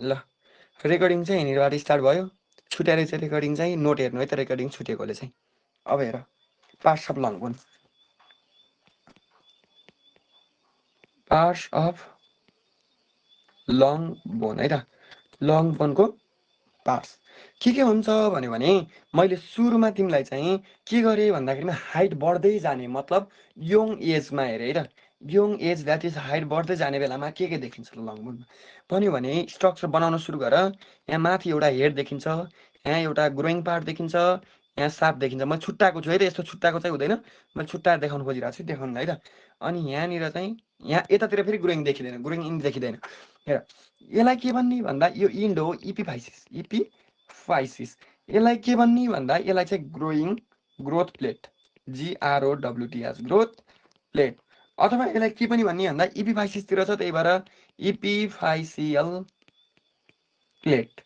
ल रेकर्डिङ चाहिँ यहाँनिरबाट स्टार्ट भयो। छुट्याएर चाहिँ रेकर्डिङ चाहिँ नोट हेर्नु है त, रेकर्डिङ छुटेकोले चाहिँ। अब हेर, parts of long bone, parts of long bone है त, लङ बोनको पार्ट्स के हुन्छ भन्यो भने मैले सुरुमा तिमीलाई चाहिँ के गरेँ भन्दाखेरिमा हाइट बढ्दै जाने, मतलब यङ एजमा हेरे है त, young as that is height बढ्दै जाने बेलामा के देखिन्छ लङ बोनमा भन्यो भने स्ट्रक्चर बनाउन सुरु गर। यहाँ माथि एउटा हेड देखिन्छ, यहाँ एउटा ग्रोइङ पार्ट देखिन्छ, यहाँ साप देखिन्छ। मैले छुट्टाएको छु है त, यस्तो छुट्टाएको चाहिँ हुँदैन, मैले छुट्टाएर देखाउनु खोजिरहेको छु, देखाउनुलाई है त। अनि यहाँनिर चाहिँ यहाँ यतातिर फेरि ग्रोइङ देखिँदैन, ग्रोइङ इन्ड देखिँदैन। हेर, यसलाई के भन्ने भन्दा यो इन्ड हो, इपिफाइसिस, इपिफाइसिस। यसलाई के भन्ने भन्दा यसलाई चाहिँ growing growth plate, GROWTH, growth plate. अथवा यसलाई के पनि भन्ने भन्दा इपिफाइसिसतिर छ, त्यही भएर इपिफाइसियल प्लेट।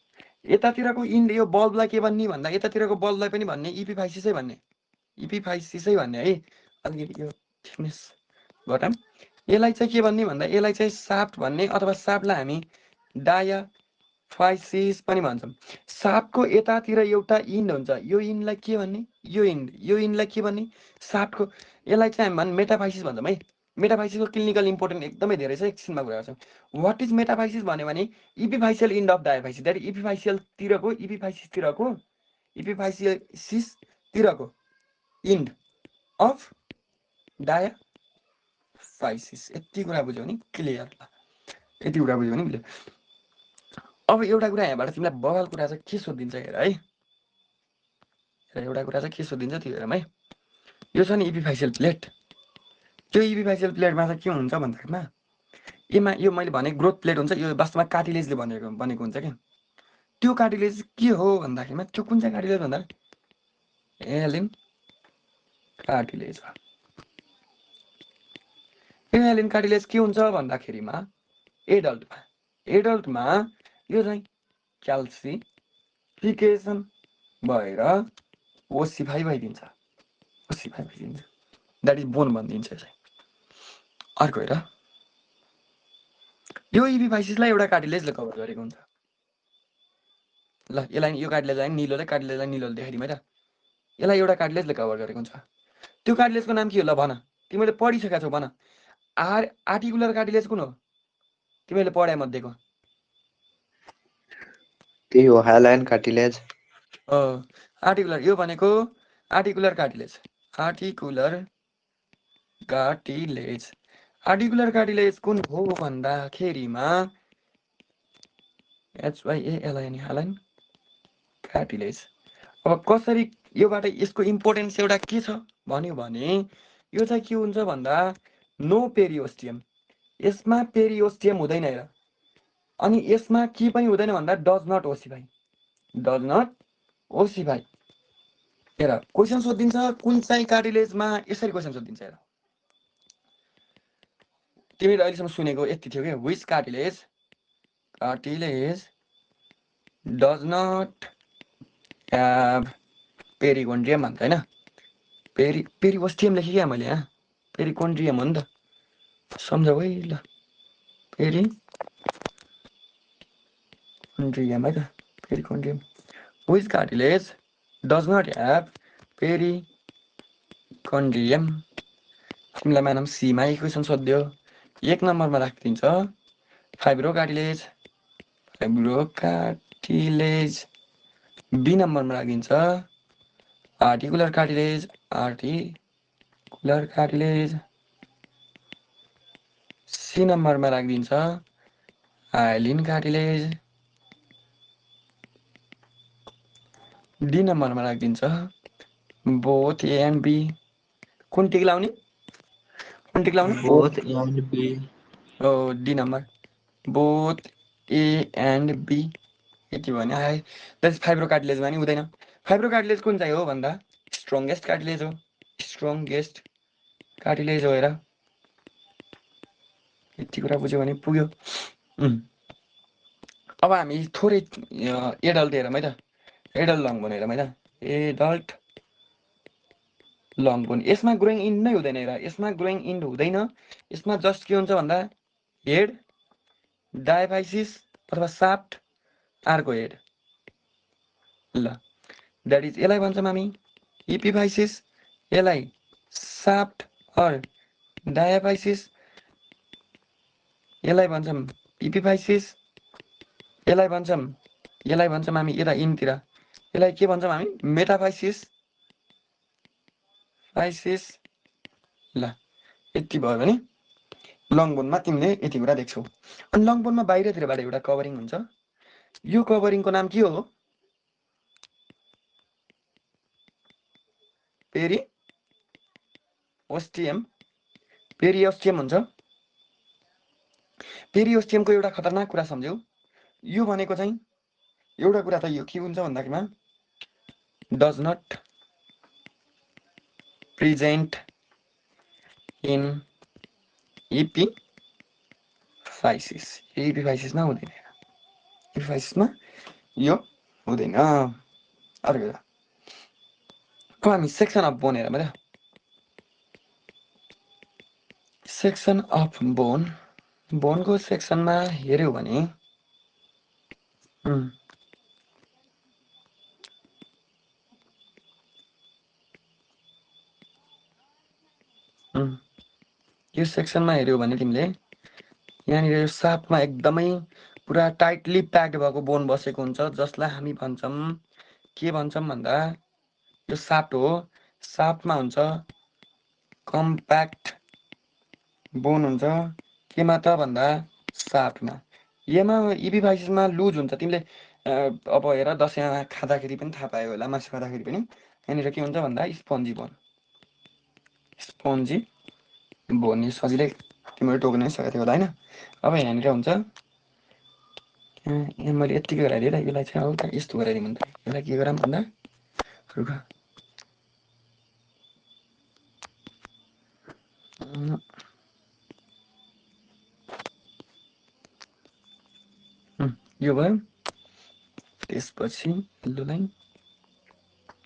यतातिरको इन्ड यो बल्बलाई के भन्ने भन्दा यतातिरको बल्बलाई पनि भन्ने इपिफाइसिसै भन्ने, इपिफाइसिसै भन्ने है। अलिकति यो थिकनेस घटाम। यसलाई चाहिँ के भन्ने भन्दा यसलाई चाहिँ साफ्ट भन्ने, अथवा साफ्टलाई हामी डायाफाइसिस पनि भन्छौँ। साफ्टको यतातिर एउटा इन्ड हुन्छ, यो इन्डलाई के भन्ने, यो इन्डलाई के भन्ने, साफ्टको। यसलाई चाहिँ हामी मेटाफाइसिस भन्छौँ है। मेटाफाइसिसको क्लिनिकल इम्पोर्टेन्ट एकदमै धेरै छ, एकछिनमा कुरा गर्छौँ। वाट इज मेटाफाइसिस भन्यो भने epiphyseal end of diaphysis, that इपिफाइसिसतिरको इन्ड अफ डायाफाइसिस। यति कुरा बुझ्यौ नि क्लियर, यति कुरा बुझ्यौ नि। अब एउटा कुरा यहाँबाट तिमीलाई बवाल कुरा चाहिँ के सोधिन्छ हेर है, एउटा कुरा चाहिँ के सोधिन्छ त्यो हेरौँ है। यो छ नि इपिफाइसियल प्लेट, त्यो इपिफाइसियल प्लेटमा चाहिँ के हुन्छ भन्दाखेरिमा यो मैले भने ग्रोथ प्लेट हुन्छ, यो वास्तवमा कार्टिलेजले बनेको हुन्छ क्या। त्यो कार्टिलेज के हो भन्दाखेरिमा त्यो कुन चाहिँ कार्टिलेज भन्दा हेलिन कार्टिलेज हो। यो हेलिन कार्टिलेज के हुन्छ भन्दाखेरिमा एडल्टमा यो चाहिँ क्याल्सिफिकेसन भएर ओसिफाई भइदिन्छ, द्याट इज बोन भनिदिन्छ यसलाई। अर्को हेर, यो इपिफाइसिसलाई एउटा कार्टिलेजले कभर गरेको हुन्छ। ल यसलाई यो कार्टिलेजलाई निलोले देखाइदिउँ है त। यसलाई एउटा कार्टिलेजले कभर गरेको हुन्छ। त्यो कार्टिलेजको नाम के हो ल भन, तिमीले पढिसकेका छौ, भन। आर्टिकुलर कार्टिलेज कुन हो तिमीले पढाए मध्येको? त्यही हो, हाइलाइन कार्टिलेज। आर्टिकुलर, यो भनेको आर्टिकुलर कार्टिलेज, आर्टिकुलर कार्टिलेज कुन हो भन्दाखेरिमा HYALIN, हाइलाइन कार्टिलेज। अब कसरी योबाट यसको इम्पोर्टेन्स एउटा के छ भन्यो भने यो चाहिँ के हुन्छ भन्दा नो पेरिओस्टियम, यसमा पेरिओस्टियम हुँदैन हेर। अनि यसमा के पनि हुँदैन भन्दा डज नट ओसिफाई। हेर क्वेसन सोधिन्छ कुन चाहिँ कार्टिलेजमा, यसरी क्वेसन सोधिन्छ हेर। तिमीले अहिलेसम्म सुनेको यति थियो कि which cartilage does not have perichondrium भन्छ होइन। पेरिओस्टियम लेखेँ क्या मैले यहाँ, पेरिकोन्ड्रियम हो नि त, सम्झौ है ल। पेरिकोन्ड्रियम है त, perichondrium. Which cartilage does not have perichondrium. तिमीलाई म्याडम सीमा क्वेसन सोध्यो, 1 नम्बरमा राखिदिन्छ फाइब्रो कार्टिलेज, 2 नम्बरमा राखिदिन्छ आर्टिकुलर कार्टिलेज, C नम्बरमा राखिदिन्छ हाइलिन कार्टिलेज, D नम्बरमा राखिदिन्छ बोथ A एन्ड B। कुन टिक लाउने? Both A and B। D number both A and B। यति भने आए द्याट इज फाइब्रो कार्टिलेज भने हुँदैन। फाइब्रो कार्टिलेज कुन चाहिँ हो भन्दा स्ट्रङ्गेस्ट कार्टिलेज हो हेर। यति कुरा बुझ्यो भने पुग्यो। अब हामी थोरै एडल्ट हेरौँ है त, एडल्ट लङ बोन हेरौँ है त। एडल्ट लङ बोन, यसमा ग्रोइङ इन्ड नै हुँदैन हेर, यसमा ग्रोइङ इन्ड हुँदैन। यसमा जस्ट के हुन्छ भन्दा हेड, डायाफाइसिस अथवा साफ्ट आर्को हेड ल द्याट इज यसलाई भन्छौँ हामी इपिफाइसिस यसलाई साफ्ट अर डायाफाइसिस यसलाई भन्छौँ इपिफाइसिस यसलाई भन्छौँ हामी यता इनतिर यसलाई के भन्छौँ हामी मेटाफाइसिस फाइसिस ल यति भयो भने लङ बोनमा तिमीले यति कुरा देख्छौ अनि लङ बोनमा बाहिरतिरबाट एउटा कभरिङ हुन्छ यो कभरिङको नाम के हो पेरिओस्टियम पेरिओस्टियम हुन्छ पेरिओस्टियमको एउटा खतरनाक कुरा सम्झ्यौ यो भनेको चाहिँ एउटा कुरा त यो के हुन्छ भन्दाखेरिमा डज नट प्रेजेन्ट इन इपिफाइसिस इपिफाइसिसमा हुँदैन इपिफाइसिसमा यो हुँदैन अर्को कुरा अब हामी सेक्सन अफ बोन हेरौँ त सेक्सन अफ बोन बोनको सेक्सनमा हेऱ्यौ भने यो सेक्सनमा हेऱ्यौ भने तिमीले यहाँनिर यो सापमा एकदमै पुरा टाइटली प्याक्ड भएको बोन बसेको हुन्छ जसलाई हामी भन्छौँ के भन्छौँ भन्दा यो साफ्ट हो साफ्टमा हुन्छ कम्प्याक्ट बोन हुन्छ केमा त भन्दा साफ्टमा यसमा इपिफाइसिसमा लुज हुन्छ तिमीले अब हेर दसैँमा खाँदाखेरि पनि थाहा पायो होला मासु खाँदाखेरि पनि यहाँनिर के हुन्छ भन्दा स्पन्जी बोन स्पन्जी बोन यो सजिलै तिमीले टोक्नै सकेको थियो होला होइन अब यहाँनिर हुन्छ यहाँ मैले यत्तिकै गराइदिएँ र यसलाई चाहिँ हल्का यस्तो गराइदिउँ भने त यसलाई के गरौँ भन्दा रुख यो भयो त्यसपछि यल्लो लाइन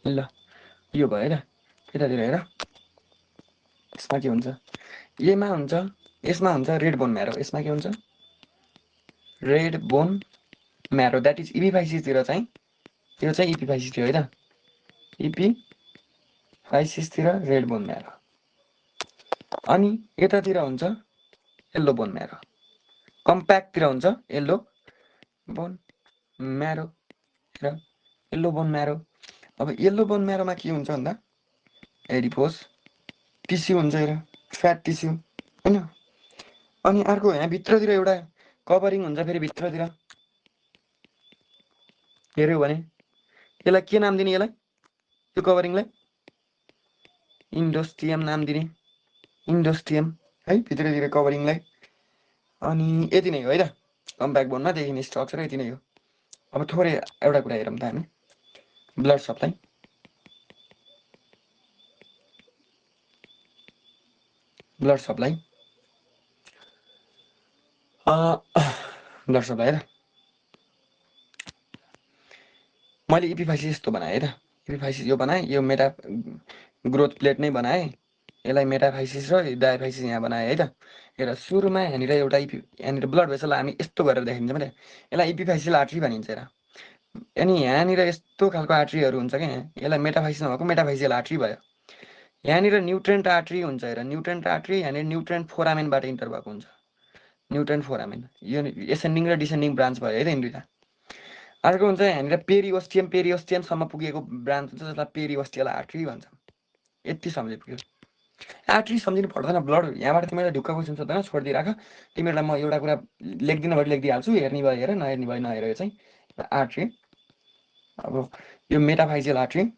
ल यो भयो र यतातिर हेर यसमा के हुन्छ यसमा हुन्छ रेड बोन म्यारो यसमा के हुन्छ रेड बोन म्यारो द्याट इज इपिफाइसिसतिर चाहिँ यो चाहिँ इपिफाइसिस थियो है त इपिफाइसिसतिर रेड बोन म्यारो अनि यतातिर हुन्छ येल्लो बोन म्यारो कम्प्याक्टतिर हुन्छ येल्लो बोन म्यारो र येल्लो बोन म्यारो अब येल्लो बोन म्यारोमा के हुन्छ भन्दा एडिपोज टिस्यु हुन्छ हेर फ्याट टिस्यु होइन अनि अर्को यहाँ भित्रतिर एउटा कभरिङ हुन्छ फेरि भित्रतिर हेऱ्यौ भने यसलाई के नाम दिने यसलाई यो कभरिङलाई इन्डोस्टियम नाम दिने इन्डोस्टियम है भित्रतिर कभरिङलाई अनि यति नै हो है त कम्प्याक्ट बोनमा देखिने स्ट्रक्चर यति नै हो अब थोरै एउटा कुरा हेरौँ त हामी ब्लड सप्लाई ब्लड सप्लाई हेर मैले इपिफाइसिस यस्तो बनाएँ है त इपिफाइसिस यो बनाएँ यो मेटा ग्रोथ प्लेट नै बनाएँ यसलाई मेटाफाइसिस र डायाफाइसिस यहाँ बनाएँ है त हेर सुरुमा यहाँनिर एउटा यहाँनिर ब्लड भेसललाई हामी यस्तो गरेर देखाइदिन्छौँ क्या यसलाई इपिफाइसियल आर्ट्री भनिन्छ हेर अनि यहाँनिर यस्तो खालको आर्ट्रीहरू हुन्छ क्या यसलाई मेटाफाइसिस नभएको मेटाफाइसियल आर्ट्री भयो यहाँनिर न्युट्रेन्ट आर्ट्री हुन्छ हेर न्युट्रेन्ट आर्ट्री यहाँनिर न्युट्रेन्ट फोरामेनबाट इन्टर भएको हुन्छ न्युट्रेन्ट फोरामेन यो एसेन्डिङ र डिसेन्डिङ ब्रान्च भयो है त यिनी दुईवटा अर्को हुन्छ यहाँनिर पेरिओस्टियमसम्म पुगेको ब्रान्च हुन्छ जसलाई पेरिओस्टियल आर्ट्री भन्छ यति सम्झे पुग्यो आर्ट्री सम्झिनु पर्दैन ब्लड यहाँबाट तिमीलाई ढुक्क क्वेसन सोध्दैन छोडिदिइराख तिमीहरूलाई म एउटा कुरा लेख्दिनँ भरि लेखिदिइहाल्छु हेर्ने भयो हेर नहेर्ने भयो नहेर यो चाहिँ आर्ट्री अब यो मेटाफाइसियल आर्ट्री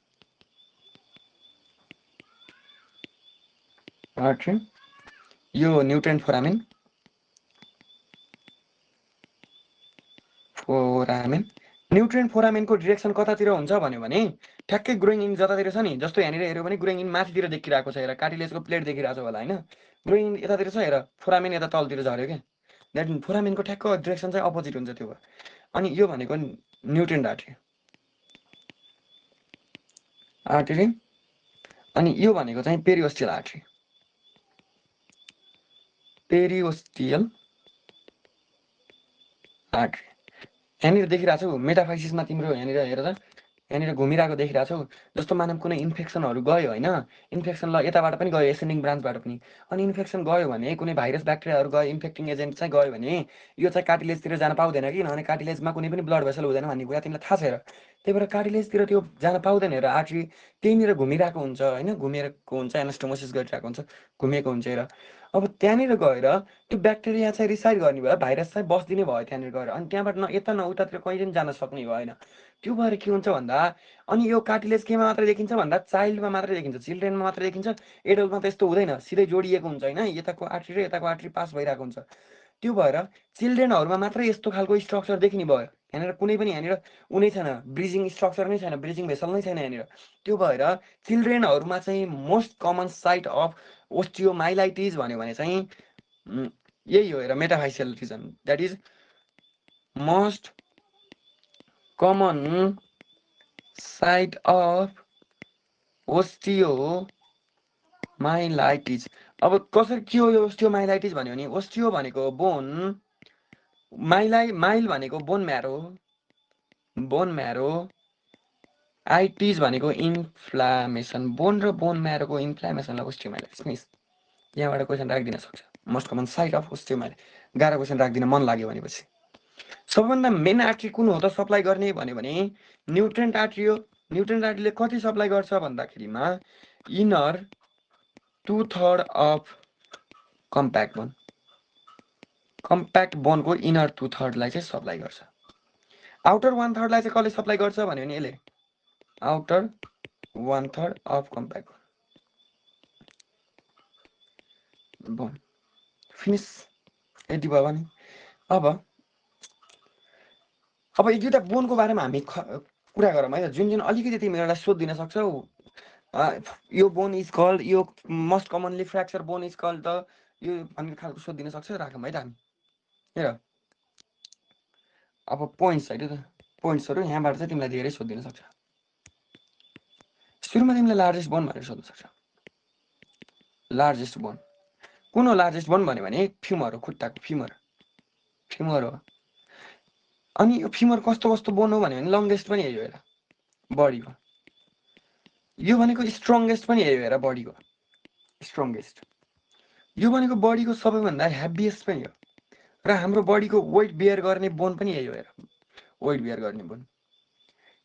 यो न्युट्रेन्ट फोरामेन न्युट्रेन्ट फोरामेनको डिरेक्सन कतातिर हुन्छ भन्यो भने ठ्याक्कै ग्रोइङ इन जतातिर छ नि जस्तो यहाँनिर हेऱ्यो भने ग्रोइङ इन माथितिर देखिरहेको छ हेर कार्टिलेजको प्लेट देखिरहेको छ होला होइन ग्रोइङ इन यतातिर छ हेर फोरामेन यता तलतिर झऱ्यो क्या द्याट मिन फोरामेनको ठ्याक्क डिरेक्सन चाहिँ अपोजिट हुन्छ त्यो अनि यो भनेको न्युट्रेन्ट आर्ट्री अनि यो भनेको चाहिँ पेरिओस्टियल आर्ट्री यहाँनिर देखिरहेको छौ मेटाफाइसिसमा तिम्रो यहाँनिर हेर त यहाँनिर घुमिरहेको देखिरहेको छौ जस्तो मानव कुनै इन्फेक्सनहरू गयो होइन इन्फेक्सन ल यताबाट पनि गयो एसेन्डिङ ब्रान्चबाट पनि अनि इन्फेक्सन गयो भने कुनै भाइरस ब्याक्टेरियाहरू गयो इन्फेक्टिङ एजेन्ट चाहिँ गयो भने यो चाहिँ कार्टिलेजतिर जान पाउँदैन कि किनभने कार्टिलेजमा कुनै पनि ब्लड भेसल हुँदैन भन्ने कुरा तिमीलाई थाहा छ र त्यही भएर कार्टिलेजतिर त्यो जान पाउँदैन र आर्ट्री त्यहीँनिर घुमिरहेको हुन्छ होइन घुमेको हुन्छ एनास्टोमोसिस गरिरहेको हुन्छ घुमेको हुन्छ र अब त्यहाँनिर गएर त्यो ब्याक्टेरिया चाहिँ रिसाइड गर्ने भयो भाइरस चाहिँ बस्दिने भयो त्यहाँनिर गएर अनि त्यहाँबाट न यता न उतातिर कहिले पनि जान सक्ने भएन त्यो भएर के हुन्छ भन्दा अनि यो कार्टिलेज केमा मात्रै देखिन्छ भन्दा चाइल्डमा मात्रै देखिन्छ चिल्ड्रेनमा मात्रै देखिन्छ एडल्टमा त यस्तो हुँदैन सिधै जोडिएको हुन्छ होइन यताको आर्ट्री र यताको आर्ट्री पास भइरहेको हुन्छ त्यो भएर चिल्ड्रेनहरूमा मात्रै यस्तो खालको स्ट्रक्चर देखिने भयो यहाँनिर कुनै पनि यहाँनिर उनै छैन ब्रिजिङ स्ट्रक्चर नै छैन ब्रिजिङ भेसल नै छैन यहाँनिर त्यो भएर चिल्ड्रेनहरूमा चाहिँ most common site of osteomyelitis भन्यो भने चाहिँ यही हो हेर metaphyseal region that is most common site of osteomyelitis अब कसरी के हो यो ओस्टियोमाइलाइटिस भन्यो भने ओस्टियो भनेको बोन माइल भनेको बोन म्यारो आइटिस भनेको इन्फ्लामेसन बोन र बोन म्यारोको इन्फ्लामेसनलाई ओस्टियोमाइलाइटिस मिस यहाँबाट क्वेसन राखिदिन सक्छ most common site of osteomyelitis गाह्रो क्वेसन राखिदिन मन लाग्यो भनेपछि सबभन्दा मेन आर्ट्री कुन हो त सप्लाई गर्ने भन्यो भने न्युट्रेन्ट आर्ट्री हो न्युट्रेन्ट आर्ट्रीले कति सप्लाई गर्छ भन्दाखेरिमा इनर 2/3 अफ कम्प्याक्ट बोनको इनर 2/3 लाई चाहिँ सप्लाई गर्छ आउटर 1/3 लाई चाहिँ कसले सप्लाई गर्छ भन्यो भने यसले outer 1/3 of compact bone finish यति भयो भने अब यो दुईवटा बोनको बारेमा हामी कुरा गरौँ है जुन जुन अलिकति तिमीहरूलाई सोधिदिन सक्छौ यो बोन इज कल्ड यो most commonly fracture bone is called त यो भन्ने खालको सोधिदिन सक्छ राखौँ है त हामी हेर अब पोइन्ट्सहरू यहाँबाट चाहिँ तिमीलाई धेरै सोधिदिन सक्छ सुरुमा तिमीलाई लार्जेस्ट बोन भनेर सोध्न सक्छ लार्जेस्ट बोन कुन हो लार्जेस्ट बोन भन्यो भने फ्युमर हो खुट्टाको फ्युमर हो अनि यो फ्युमर कस्तो कस्तो बोन हो भन्यो भने लङ्गेस्ट पनि यही हो हेर बडीको यो भनेको स्ट्रङ्गेस्ट पनि यही हो हेर बडीको स्ट्रङ्गेस्ट यो भनेको बडीको सबैभन्दा हेभिएस्ट पनि हो र हाम्रो बडीको वेट बियर गर्ने बोन पनि यही हो हेर वेट बियर गर्ने बोन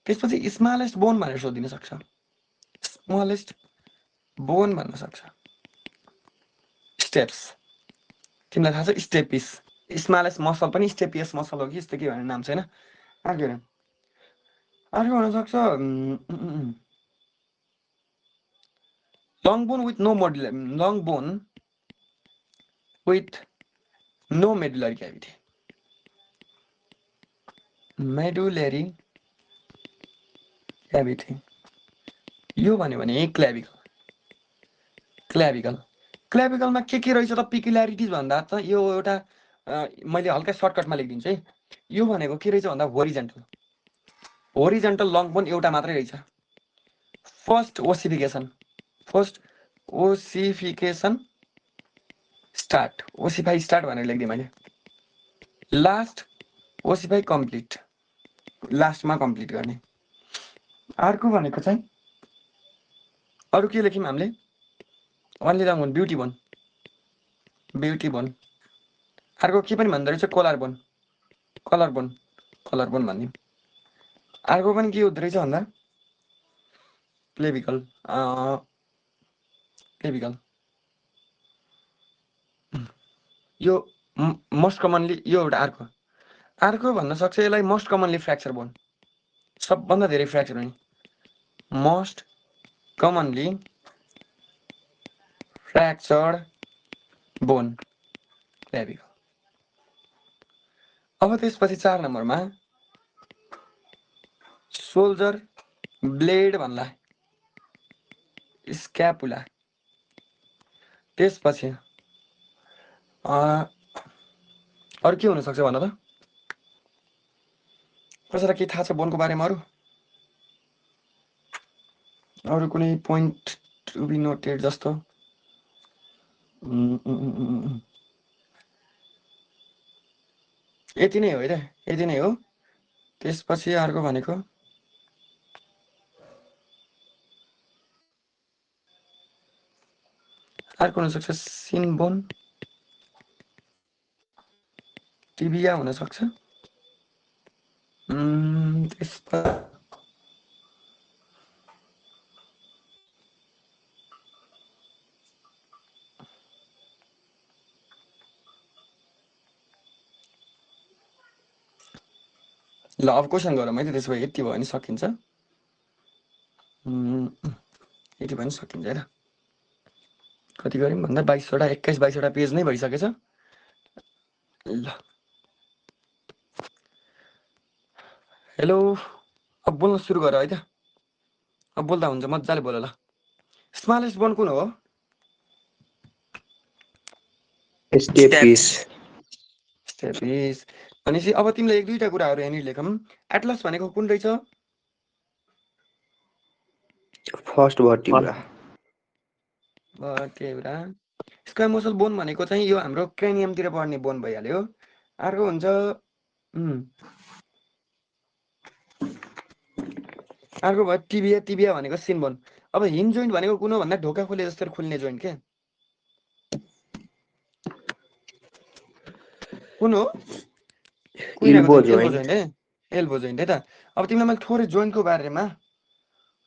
त्यसपछि स्मलेस्ट बोन भनेर सोधिन सक्छ स्मलेस्ट बोन भन्न सक्छ स्टेप्स तिमीलाई थाहा छ स्टेपिस स्मलेस्ट मसल पनि स्टेपियस मसल हो कि यस्तो के भन्ने नाम छैन अर्को हुन सक्छ long bone with no medullary cavity यो भन्यो भने क्ल्याभिकलमा के रहेछ त पिक्युल्यारिटिज भन्दा त यो एउटा मैले हल्का सर्टकटमा लेखिदिन्छु है यो भनेको के रहेछ भन्दा होरिजेन्टल लङ बोन एउटा मात्रै रहेछ फर्स्ट ओसिफिकेसन स्टार्ट ओसिफाई स्टार्ट भनेर लेखिदिएँ मैले लास्ट ओसिफाई कम्प्लिट लास्टमा कम्प्लिट गर्ने अर्को भनेको चाहिँ अरू के लेख्यौँ हामीले only long bone beauty bone अर्को के पनि भन्दो रहेछ कलर बोन भनिदिउँ अर्को पनि के हुँदो रहेछ भन्दा क्लेभिकल यो मोस्ट कमनली यो एउटा अर्को भन्न सक्छ यसलाई मोस्ट कमनली फ्र्याक्चर बोन सबभन्दा धेरै फ्र्याक्चर हुने मोस्ट कमनली फ्र्याक्चर्ड बोन क्लेभिकल अब त्यसपछि 4 नम्बरमा सोल्जर ब्लेड भन्ला स्क्यापुला त्यसपछि अरू के हुन सक्छ भन त कसैलाई के थाहा छ बोनको बारेमा अरू कुनै पोइन्ट टु बी नोटेड जस्तो यति नै हो त्यसपछि अर्को भनेको अर्को हुनसक्छ सिनबोन, टिबिया हुनसक्छ। त्यसपछि ल अब क्वेसन गरौँ है त, त्यसो भए यति भयो भने सकिन्छ। यति भयो भने सकिन्छ है त। कति गऱ्यौँ भन्दा 22वटा 21-22वटा पेज नै भइसकेछ। ल हेलो, अब बोल्न सुरु गर है त। अब बोल्दा हुन्छ, मजाले बोल ल। स्मलेस्ट बोन कुन हो? स्टेपिस। स्टेपिस। भनेपछि अब तिमीले 1-2टा कुराहरू यहाँनिर लेखौँ। एटलस भनेको कुन रहेछ? फर्स्ट भर्टिब्रा। भर्टिब्रा। स्क्वायर मसल बोन भनेको चाहिँ यो हाम्रो क्रेनियमतिर पर्ने बोन भइहाल्यो। अर्को हुन्छ अर्को भयो टिबिया। टिबिया भनेको सिन बोन। अब हिन्ज जोइन्ट भनेको कुन हो भन्दा ढोका खोले जस्तो खुल्ने जोइन्ट के कुन हो? Ilbo elbow joint. जोइन्ट है, एल्बो जोइन्ट है त। अब तिमीलाई मैले थोरै जोइन्टको बारेमा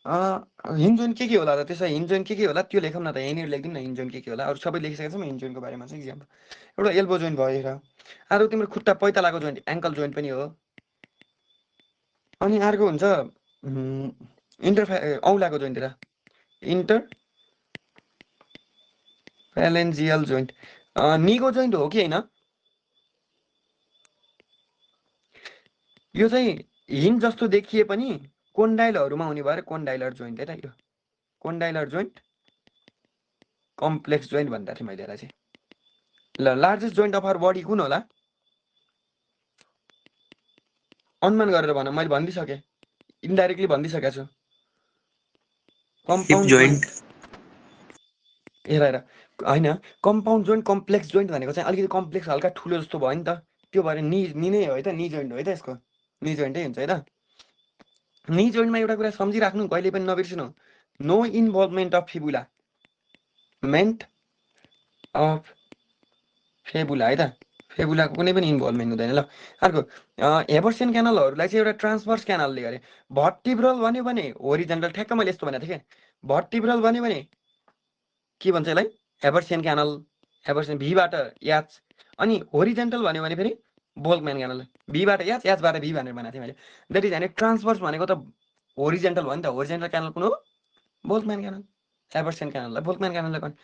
हिन्ज जोइन्ट के होला त? त्यसो हिन्ज जोइन्ट के होला त्यो लेखौँ न त। यहीँनिर लेखिदिउँ न हिन्ज जोइन्ट के होला। अरू सबै लेखिसकेको छौँ हिन्ज जोइन्टको बारेमा चाहिँ इक्जाम्पल। एउटा एल्बो जोइन्ट भयो र अर्को तिम्रो खुट्टा पैतालाको जोइन्ट एङ्कल जोइन्ट पनि हो। अनि अर्को हुन्छ औँलाको जोइन्टतिर इन्टरफेलेन्जियल जोइन्ट। निको जोइन्ट हो कि होइन? यो चाहिँ हिन्ज जस्तो देखिए पनि कोन्डाइलहरूमा हुने भएर कोन्डाइलर जोइन्ट है त। यो कोन्डाइलर जोइन्ट कम्प्लेक्स जोइन्ट भन्दा थिएँ मैले यसलाई चाहिँ। ल largest joint of our body कुन होला? अनुमान गरेर भन, मैले भनिदिइसकेँ, इन्डाइरेक्टली भनिदिइसकेको छु। Compound joint. हेर होइन, कम्पाउन्ड जोइन्ट कम्प्लेक्स जोइन्ट भनेको चाहिँ अलिकति कम्प्लेक्स हल्का ठुलो जस्तो भयो नि त। त्यो भएर नि नै हो है त, नि जोइन्ट हो है त। यसको नि जोइन्टै हुन्छ है त। नि जोइन्टमा एउटा कुरा सम्झिराख्नु, कहिले पनि नबिर्सिनु, नो इन्भल्भमेन्ट अफ फिबुला, मेन्ट अफ फेबुला है त। फेबुलाको कुनै पनि इन्भल्भमेन्ट हुँदैन। ल अर्को हेबर्सियन क्यानलहरूलाई चाहिँ एउटा ट्रान्सभर्स क्यानलले गरे। भर्टिब्रल भन्यो भने होरिजेन्टल, ठ्याक्क मैले यस्तो भनेको थिएँ क्या। भर्टिब्रल भन्यो भने के भन्छ यसलाई? हेबर्सियन क्यानल, हेबर्सियन भीबाट याच। अनि होरिजेन्टल भन्यो भने फेरि बोल्कम्यान क्यानल, भीबाट याच याचबाट भी भनेर भनेको थिएँ मैले। द्याट इज भने ट्रान्सभर्स भनेको त होरिजेन्टल भयो नि त। होरिजेन्टल क्यानल कुन हो? बोल्कम्यान क्यानल। हेबर्सियन क्यानललाई बोल्कम्यान क्यानलले गर्ने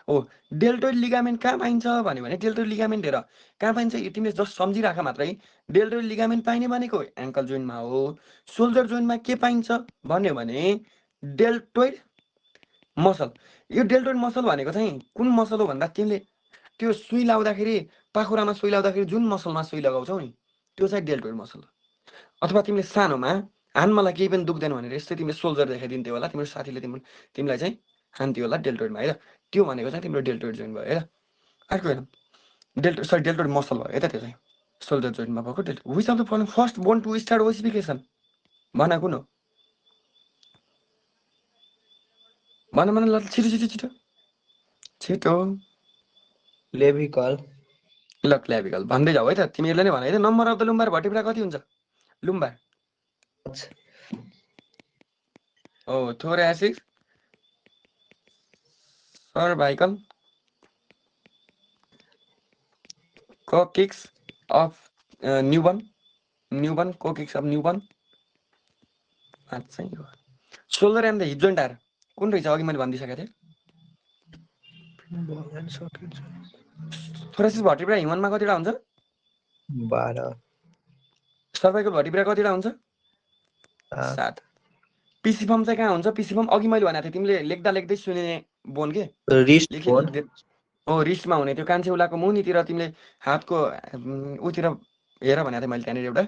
हो। डेल्टोइड लिगामेन्ट कहाँ पाइन्छ भन्यो भने डेल्टोइड लिगामेन्ट हेर कहाँ पाइन्छ, यो तिमीले जस्ट सम्झिराख मात्रै। डेल्टोइड लिगामेन्ट पाइने भनेको एङ्कल जोइन्टमा हो। सोल्जर जोइन्टमा के पाइन्छ भन्यो भने डेल्टोइड मसल। यो डेल्टोइड मसल भनेको चाहिँ कुन मसल हो भन्दा तिमीले त्यो सुई लाउँदाखेरि पाखुरामा सुई लाउँदाखेरि जुन मसलमा सुई लगाउँछौ नि त्यो चाहिँ डेल्टोइड मसल हो। अथवा तिमीले सानोमा हानमालाई केही पनि दुख्दैन भनेर यस्तै तिमीले सोल्जर देखाइदिन्थ्यौ होला, तिम्रो साथीले तिमीलाई चाहिँ हान्थ्यो होला डेल्टोइडमा है त। त्यो भनेको चाहिँ तिम्रो डेल्टोइड जोइन्ट भयो है त। अर्को हेर डेल्टोइड मसल भयो है त। त्यो चाहिँ सोल्जर जोइन्टमा भएको deltoid. Which of the following first bone to start ossification भन कुन हो? भन ल छिटो छिटो छिटो छिटो। क्लेभिकल। ल क्ल्याभिकल भन्दै जाऊ है त, तिमीहरूले नै भन है त। Number of the lumbar vertebra कति हुन्छ? लुम्बार हो thoracic cervical coccyx of newborn coccyx of newborn. चाहिँ हो shoulder and the hip joint are कुन रहेछ? अघि मैले भनिदिइसकेको थिएँ। थोरासिक भर्टिब्रा ह्युमनमा कतिवटा हुन्छ? 12। सर्भाइकल भर्टिब्रा कतिवटा हुन्छ? 7। पिसिफर्म चाहिँ कहाँ हुन्छ? पिसिफर्म अघि मैले भनेको थिएँ, तिमीले लेख्दा लेख्दै सुनिने बोन के रिस्ट बोन। हो रिस्टमा हुने त्यो कान्छे उलाको मुनितिर तिमीले हातको उतिर हेर भनेको थिएँ मैले त्यहाँनिर एउटा।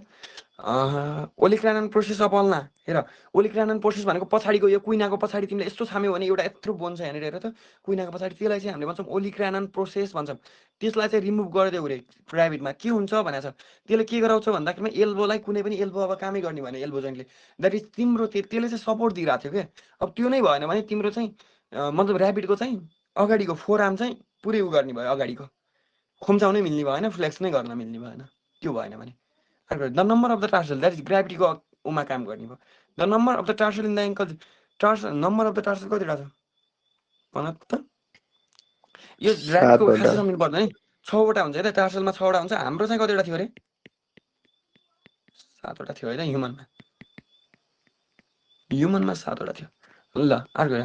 ओलिक्रानन प्रोसेस अफ अल्ना हेर ओलिक्रानन प्रोसेस भनेको पछाडिको यो कुइनाको पछाडि तिमीले यस्तो छाम्यौ भने एउटा यत्रो बोन छ यहाँनिर हेर त कुइनाको पछाडि त्यसलाई चाहिँ हामीले भन्छौँ ओलिक्रानन प्रोसेस भन्छौँ त्यसलाई चाहिँ रिमुभ गरिदियो रे ऱ्याबिटमा के हुन्छ भनेको छ त्यसले के गराउँछ भन्दाखेरिमा एल्बोलाई कुनै पनि एल्बो अब कामै गर्ने भने एल्बो जोइन्टले द्याट इज तिम्रो त्यसले चाहिँ सपोर्ट दिइरहेको थियो क्या अब त्यो नै भएन भने तिम्रो चाहिँ मतलब ऱ्याबिटको चाहिँ अगाडिको फोर आर्म चाहिँ पुरै उ गर्ने भयो अगाडिको खुम्चाउनै मिल्ने भएन फ्लेक्स नै गर्न मिल्ने भएन त्यो भएन भने the number of the tarsal that is ग्राभिटीको उमा काम गर्ने भयो the number of the tarsal in the ankle tarsal number of the tarsal कतिवटा छ भन त यो ऱ्याबिटको 7 खासै वटा सम्झिनु पर्दैन है 6वटा हुन्छ है त टार्सलमा 6वटा हुन्छ हाम्रो चाहिँ कतिवटा थियो अरे 7वटा थियो है त ह्युमनमा 7वटा थियो ल अर्को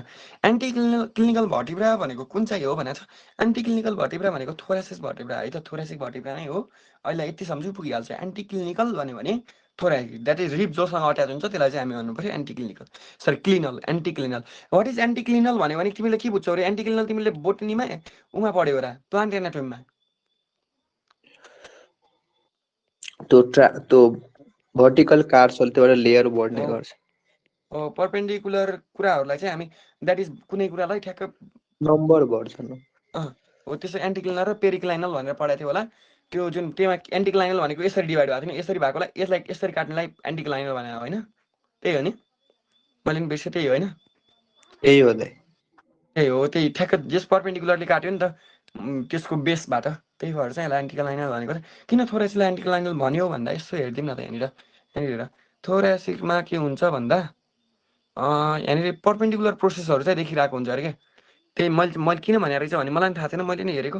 एन्टी क्लिनिकल भर्टिब्रा भनेको कुन चाहिँ हो भनेको छ एन्टी क्लिनिकल भर्टिब्रा भनेको थोरासिस भर्टिब्रा है त थोरासिक भर्टिब्रा नै हो अहिले यति सम्झु पुगिहाल्छ एन्टी क्लिनिकल भन्यो भने थोरासिक द्याट इज रिप जोसँग अट्याच हुन्छ त्यसलाई चाहिँ हामी भन्नु पऱ्यो anti clinical sorry clinal anticlinal what is anticlinal भन्यो भने तिमीले के बुझ्छौ अरे एन्टी क्लिनल तिमीले बोटनीमा उमा पढ्यौ र प्लान्ट एनाटोमीमा त्यो भर्टिकल कार्सले त्योबाट लेयर बढ्ने गर्छ पर्पेन्डिकुलर कुराहरूलाई चाहिँ हामी द्याट इज कुनै कुरालाई ठ्याक्क नम्बर बढ्छ न हो त्यसो एन्टिक्लिनल र पेरिक्लाइनल भनेर पढाएको थियो होला त्यो जुन त्यसमा एन्टिक्लाइनल भनेको यसरी डिभाइड भएको थियो नि यसरी भएकोलाई यसलाई यसरी काट्नेलाई एन्टिक्लाइनल भने होइन त्यही हो नि मैले नि बिर्सेँ त्यही होइन त्यही हो दाइ त्यही हो त्यही ठ्याक्क जस पर्पेन्डिकुलरले काट्यो नि त त्यसको बेसबाट त्यही भएर चाहिँ यसलाई एन्टिक्लाइनल भनेको किन थोरासिकलाई एन्टिक्लाइनल भन्यो भन्दा यसो हेरिदिउँ न त यहाँनिर थोरासिकमा के हुन्छ भन्दा यहाँनिर पर्पेन्डिकुलर प्रोसेसहरू चाहिँ देखिरहेको हुन्छ अरे क्या त्यही मैले किन भनेको रहेछ भने मलाई पनि थाहा छैन मैले नि हेरेको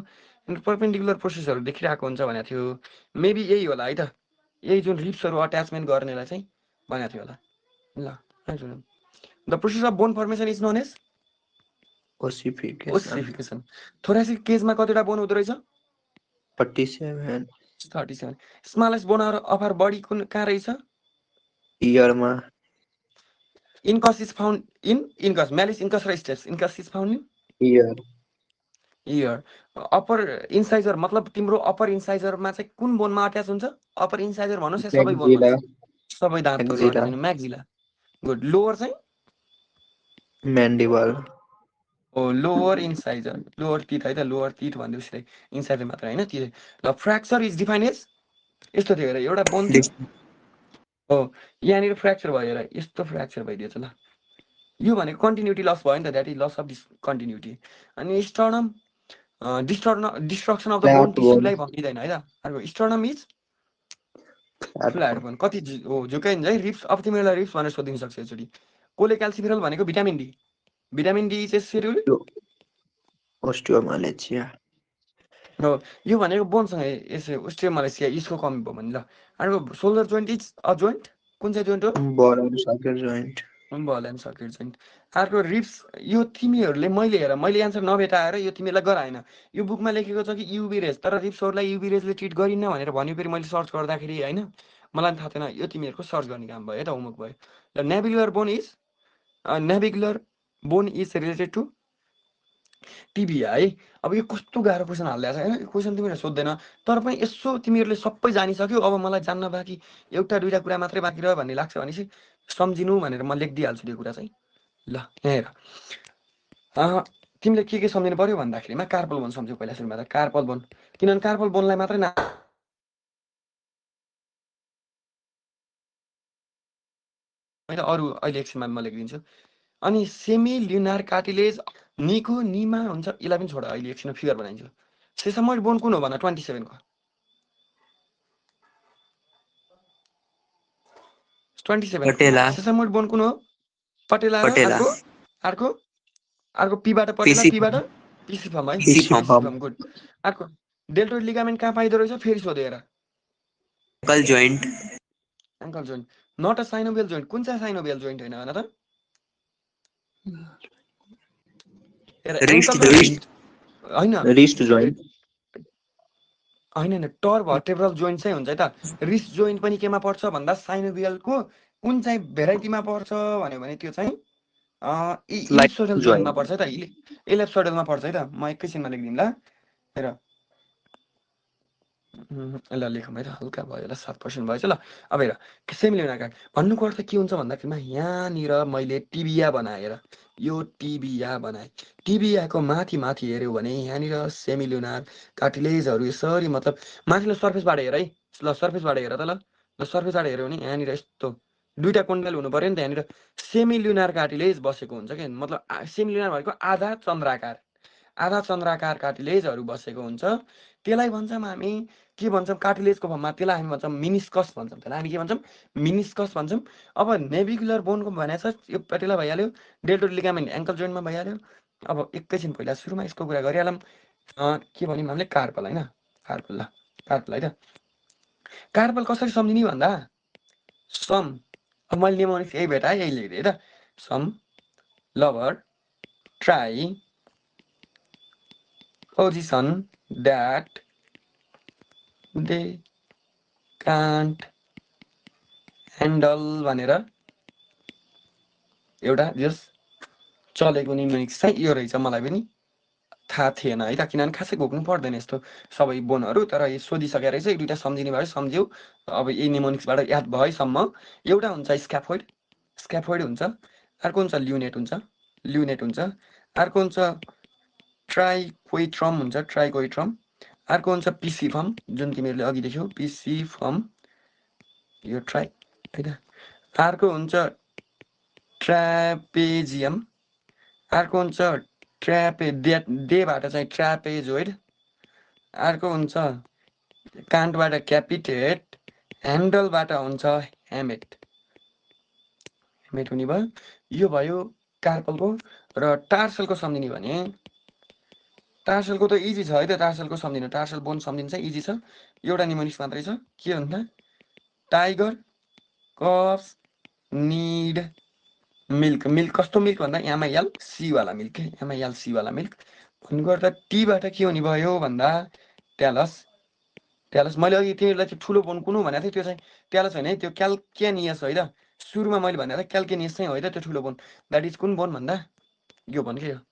पर्पेन्डिकुलर प्रोसेसहरू देखिरहेको हुन्छ भनेको थियो मेबी यही होला है त यही जुन रिप्सहरू अट्याचमेन्ट गर्नेलाई चाहिँ भनेको थियो होला ल the process of bone formation is known as ossification thoracic केजमा कतिवटा बोन हुँदो रहेछ 37 smallest bone of our body कुन कहाँ रहेछ इयरमा incus is found in incus malleus incus र stapes incus is found in ear upper incisor मतलब तिम्रो अप्पर इन्साइजरमा चाहिँ कुन बोनमा अट्याच हुन्छ अप्पर इन्साइजर भन्नुहोस् या सबै बोनमा सबै दाँतहरू अट्याच हुन्छ म्याक्जिला गुड लोवर चाहिँ म्यान्डिबल लोवर इन्साइजर लोवर टिथ है त लोवर टिथ भन्दै इन्साइजर मात्र होइन टिथ ल फ्र्याक्चर इज डिफाइन एज यस्तो थियो अरे एउटा बोन थियो हो यहाँनिर फ्र्याक्चर भयो र यस्तो फ्र्याक्चर भइदिएछ ल यो भनेको कन्टिन्युटी लस भयो नि त that is loss of continuity अनि sternum destruction of the bone टिस्युलाई भनिँदैन है त अर्को स्टर्नम इज फ्ल्याट बोन कति हो झुकै हुन्छ है रिप्स अब तिमीलाई रिप्स भनेर सोधिन सक्छ एकचोटि कोले क्याल्सिफेरल भनेको भिटामिन डी इज सेड्युल ओस्टियोमालेसिया हो यो भनेको बोनसँग यसो ओस्टियोमालेसिया यसको कमी भयो भने ल अर्को shoulder joint is a joint कुन चाहिँ जोइन्ट हो बल एन्ड सकेट जोइन्ट अर्को रिप्स यो तिमीहरूले मैले एन्सर नभेटाएर यो तिमीलाई गराएन यो बुकमा लेखेको छ कि युभी रेज तर रिप्सहरूलाई युभी रेजले ट्रिट गरिन भनेर भन्यो फेरि मैले सर्च गर्दाखेरि होइन मलाई थाहा थिएन यो तिमीहरूको सर्च गर्ने काम भयो है त होमवर्क भयो ल navicular bone is related to tibia है अब यो कस्तो गाह्रो क्वेसन हालिदिएको छ होइन यो क्वेसन तिमीहरूले सोध्दैन तर पनि यसो तिमीहरूले सबै जानिसक्यो अब मलाई जान्न बाँकी एउटा दुईवटा कुरा मात्रै बाँकी रह्यो भन्ने लाग्छ भने चाहिँ सम्झिनु भनेर म लेखिदिइहाल्छु त्यो कुरा चाहिँ ल यहाँ हेर तिमीले के सम्झिनु पर्यो भन्दाखेरिमा कार्पल बोन सम्झ्यौ पहिला सुरुमा त कार्पल बोन किनभने कार्पल बोनलाई मात्रै अरू अहिले एकछिनमा म लेखिदिन्छु अनि सेमी ल्युनार कार्टिलेज निको निमा हुन्छ यसलाई पनि छोड अहिले एकछिन फिगर बनाइदिन्छु सेसामोइड बोन कुन हो भन 27 को 27 सेसामोइड बोन कुन हो पटेला र अर्को पीबाट पटेला पीबाट पिसिफर्म है पिसिफर्म गुड अर्को डेल्टोइड लिगामेन्ट कहाँ पाइदो रहेछ फेरि सोधेर ankle joint not a synovial joint कुन चाहिँ साइनोभियल जोइन्ट होइन भन त होइन टर भर्टेब्रल जोइन्ट चाहिँ हुन्छ है त रिस्ट जोइन्ट पनि केमा पर्छ भन्दा साइनोभियलको कुन चाहिँ भेराइटीमा पर्छ भन्यो भने त्यो चाहिँ इलिप्सोइडल जोइन्टमा पर्छ है त इलिप्सोइडलमा पर्छ है त म एकैछिनमा लेखिदिउँ ल हेर ल लेखौँ है त, हल्का भयो ल, 7% भएछ ल। अब हेर सेमिल्युनर कार्ड भन्नुको अर्थ के हुन्छ भन्दाखेरिमा यहाँनिर मैले टिबिया बनाएर यो टिबिया बनाएँ। टिबियाको माथि माथि हेऱ्यौ भने यहाँनिर सेमिल्युनर कार्टिलेजहरू यसरी मतलब माथिल्लो सर्फेसबाट हेर है, ल सर्फेसबाट हेर त ल, सर्फेसबाट हेऱ्यौ भने यहाँनिर यस्तो दुईवटा कुण्डल हुनु पऱ्यो नि त, यहाँनिर सेमिल्युनर कार्टिलेज बसेको हुन्छ क्या, मतलब सेमिल्युनर भनेको आधा चन्द्राकार कार्टिलेजहरू बसेको हुन्छ। त्यसलाई भन्छौँ हामी के भन्छौँ, कार्टिलेजको फर्ममा त्यसलाई हामी भन्छौँ मिनिस्कस भन्छौँ। त्यसलाई हामी के भन्छौँ, मिनिस्कस भन्छौँ। अब नेभिकुलर बोनको भनेको छ योपट्टिलाई भइहाल्यो, डेल्टोइड लिगामेन्ट एङ्कल जोइन्टमा भइहाल्यो। अब एकैछिन पहिला सुरुमा यसको कुरा गरिहालौँ, के भन्यौँ हामीले, कार्पल होइन, कार्पल ल, कार्पल है त। कार्पल कसरी सम्झिने भन्दा सम, अब मैले निमोनिक्स यही भेटाएँ, यही लेखिदिएँ त, some lover try position that they can't handle भनेर एउटा जस चलेको निमोनिक्स चाहिँ यो रहेछ। मलाई पनि थाहा थिएन है त, किनभने खासै घोक्नु पर्दैन यस्तो सबै बोनहरू, तर यो सोधिसकेर रहेछ, एक दुईवटा सम्झिने भएर सम्झ्यौ। अब यही निमोनिक्सबाट याद भएसम्म एउटा हुन्छ स्क्याफोइड, स्क्याफोइड हुन्छ, अर्को हुन्छ ल्युनेट हुन्छ, ल्युनेट हुन्छ, अर्को हुन्छ ट्राइकोइट्रम हुन्छ, ट्राइकोइट्रम, अर्को हुन्छ पिसिफर्म जुन तिमीहरूले अघि देख्यौ पिसिफर्म, यो ट्राई है त, अर्को हुन्छ ट्रापेजियम, अर्को हुन्छ डेबाट चाहिँ ट्रापेजोइड, अर्को हुन्छ कान्टबाट क्यापिटेट, ह्यान्डलबाट हुन्छ हेमेट, हेमेट हुने भयो। यो भयो कार्पलको। र टार्सलको सम्झिने भने टार्सलको त इजी छ है त, टार्सलको सम्झिनु, टार्सल बोन सम्झिनु चाहिँ इजी छ, एउटा निमोनिक्स मात्रै छ। के भन्दा tiger cups need milk, milk कस्तो मिल्क भन्दा एमआइएल सीवाला मिल्क, एमआइएल सीवाला मिल्क भन्नुको अर्थ टीबाट के हुने भयो भन्दा ट्यालस, ट्यालस। मैले अघि तिमीहरूलाई त्यो ठुलो बोन कुन भनेको थिएँ, त्यो चाहिँ ट्यालस होइन है, त्यो क्याल्केनियस है त। सुरुमा मैले भनेको थिएँ क्याल्केनियस चाहिँ हो है त त्यो ठुलो बोन, द्याट इज कुन बोन भन्दा यो बोन के हो,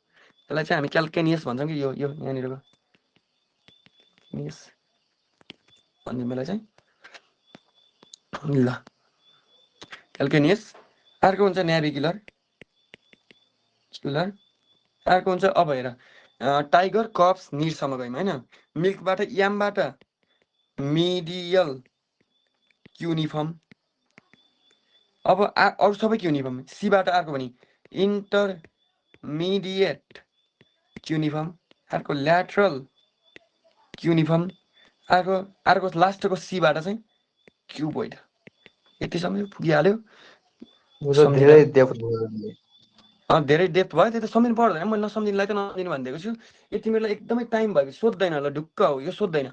त्यसलाई चाहिँ हामी क्याल्केनियस भन्छौँ कि यो यो यहाँनिरको यस भन्ने बेला चाहिँ ल क्याल्केनियस। अर्को हुन्छ न्याभिकुलर क्युलर, अर्को हुन्छ अब हेर टाइगर कप्स निडसम्म गयौँ होइन, मिल्कबाट यामबाट मिडियल क्युनिफर्म, अब अरू सबै क्युनिफर्म, सीबाट अर्को भने इन्टरमिडिएट क्युनिफर्म, अर्को ल्याटरल क्युनिफर्म, अर्को अर्को लास्टको सीबाट चाहिँ क्युबोइड। यति सम्झ्यो, पुगिहाल्यो, धेरै डेप्थ धेरै डेप्थ भयो, त्यो त सम्झिनु पर्दैन, मैले नसम्झिनुलाई त नसम्झिनु भनिदिएको छु। यो तिमीहरूलाई एकदमै टाइम भयो सोध्दैन ल, ढुक्क हो यो सोध्दैन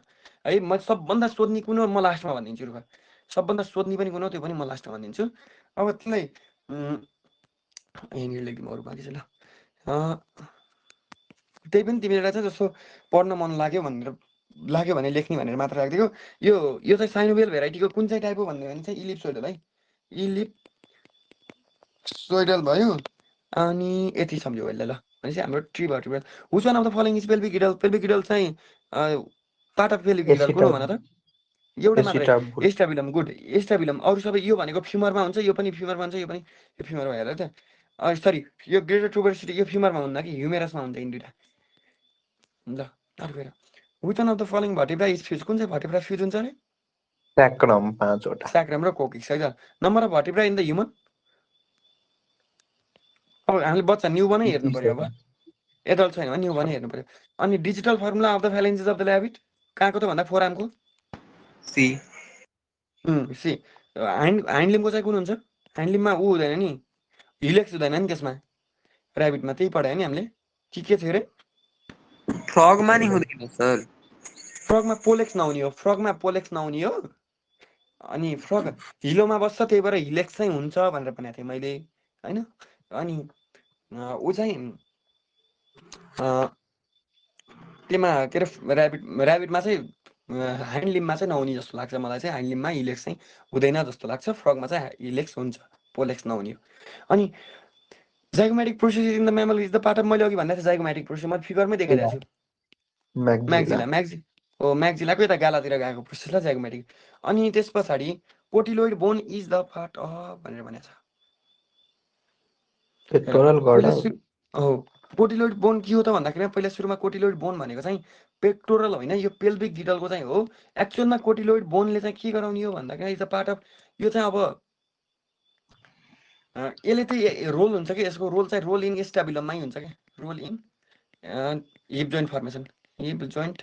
है। म सबभन्दा सोध्ने कुन हो म लास्टमा भनिदिन्छु, रुख सबभन्दा सोध्ने पनि कुन हो त्यो पनि म लास्टमा भनिदिन्छु। अब तिमीलाई यहाँनिर लेखिदिउँ अरू बाँकी चाहिँ ल, त्यही पनि तिमीलाई चाहिँ जस्तो पढ्न मन लाग्यो भने लेख्ने भनेर मात्र राखिदिएको। यो चाहिँ साइनोभियल भेराइटीको कुन चाहिँ टाइप हो भन्यो भने चाहिँ इलिप्सोइडल है, इलिप्सोइडल भयो। अनि यति सम्झ्यो अहिले ल, भनेपछि हाम्रो three vertebral. Which one of the following is pelvic girdle, pelvic girdle चाहिँ पार्ट अफ पेल्भिक गिडल कुन हो भन त, एउटा मात्रै एस्टाबिलम, गुड एस्टाबिलम। अरू सबै यो भनेको फ्युमरमा हुन्छ, यो पनि फ्युमरमा हुन्छ, यो पनि यो फ्युमरमा हेर त, सरी यो ग्रेटर ट्युबरसिटी यो फ्युमरमा हुन्न कि ह्युमेरसमा हुन्छ यिनी दुइटा। ल अर्को हेर, which one of the following vertebra is fuse, कुन चाहिँ भर्टिब्रा फ्युज हुन्छ अरे, स्याक्रम 5 वटा, स्याक्रम र कोकिक्स है त। Number of vertebra in the human, अब हामीले बच्चा न्युबर्नै हेर्नु पर्यो, अब एडल्ट छैन भने न्युबर्नै हेर्नु पर्यो। अनि digital formula of the phalanges of the ल्याबिट कहाँको त भन्दा फोरामको सी, सी। ह्यान्डलिमको चाहिँ कुन हुन्छ, ह्यान्डलिममा ऊ हुँदैन नि, हिलेक्स हुँदैन नि त्यसमा, ऱ्याबिटमा त्यही पढायो नि हामीले के थियो अरे, फ्रगमा नि हुँदैन सर, फ्रगमा पोलेक्स नहुने हो, फ्रगमा पोलेक्स नहुने हो। अनि फ्रग हिलोमा बस्छ त्यही भएर हिलेक्स चाहिँ हुन्छ भनेर भनेको थिएँ मैले होइन। अनि ऊ चाहिँ त्यसमा के अरे ऱ्याबिटमा चाहिँ ह्यान्डलिममा चाहिँ नहुने जस्तो लाग्छ मलाई चाहिँ, ह्यान्डलिममा हिलेक्स चाहिँ हुँदैन जस्तो लाग्छ, फ्रगमा चाहिँ हिलेक्स हुन्छ, पोलेक्स नहुने हो। अनि zygomatic process in the mammal is the part of, मैले अघि भन्दा थिएँ जाइगोमेटिक प्रोसेस, मैले फिगरमै देखाइरहेको छु, म्याक्जिला हो म्याक्जिलाको यता गालातिर गएको प्रोसेसलाई ज्यागमेटिक। अनि त्यस पछाडि cotyloid bone is the part of भनेर भनेको छ। पेक्टोरल पहिला गर्डल हो कोटिलोइड बोन के हो त भन्दाखेरि पहिला सुरुमा कोटिलोइड बोन भनेको चाहिँ पेक्टोरल होइन, यो पेल्भिक गिडलको चाहिँ हो। एक्चुअलमा कोटिलोइड बोनले चाहिँ के गराउने हो भन्दाखेरि इज अ पार्ट अफ, यो चाहिँ अब यसले चाहिँ रोल हुन्छ कि यसको रोल चाहिँ रोल इन स्ट्याबिलममै हुन्छ क्या, role in hip joint formation, hip joint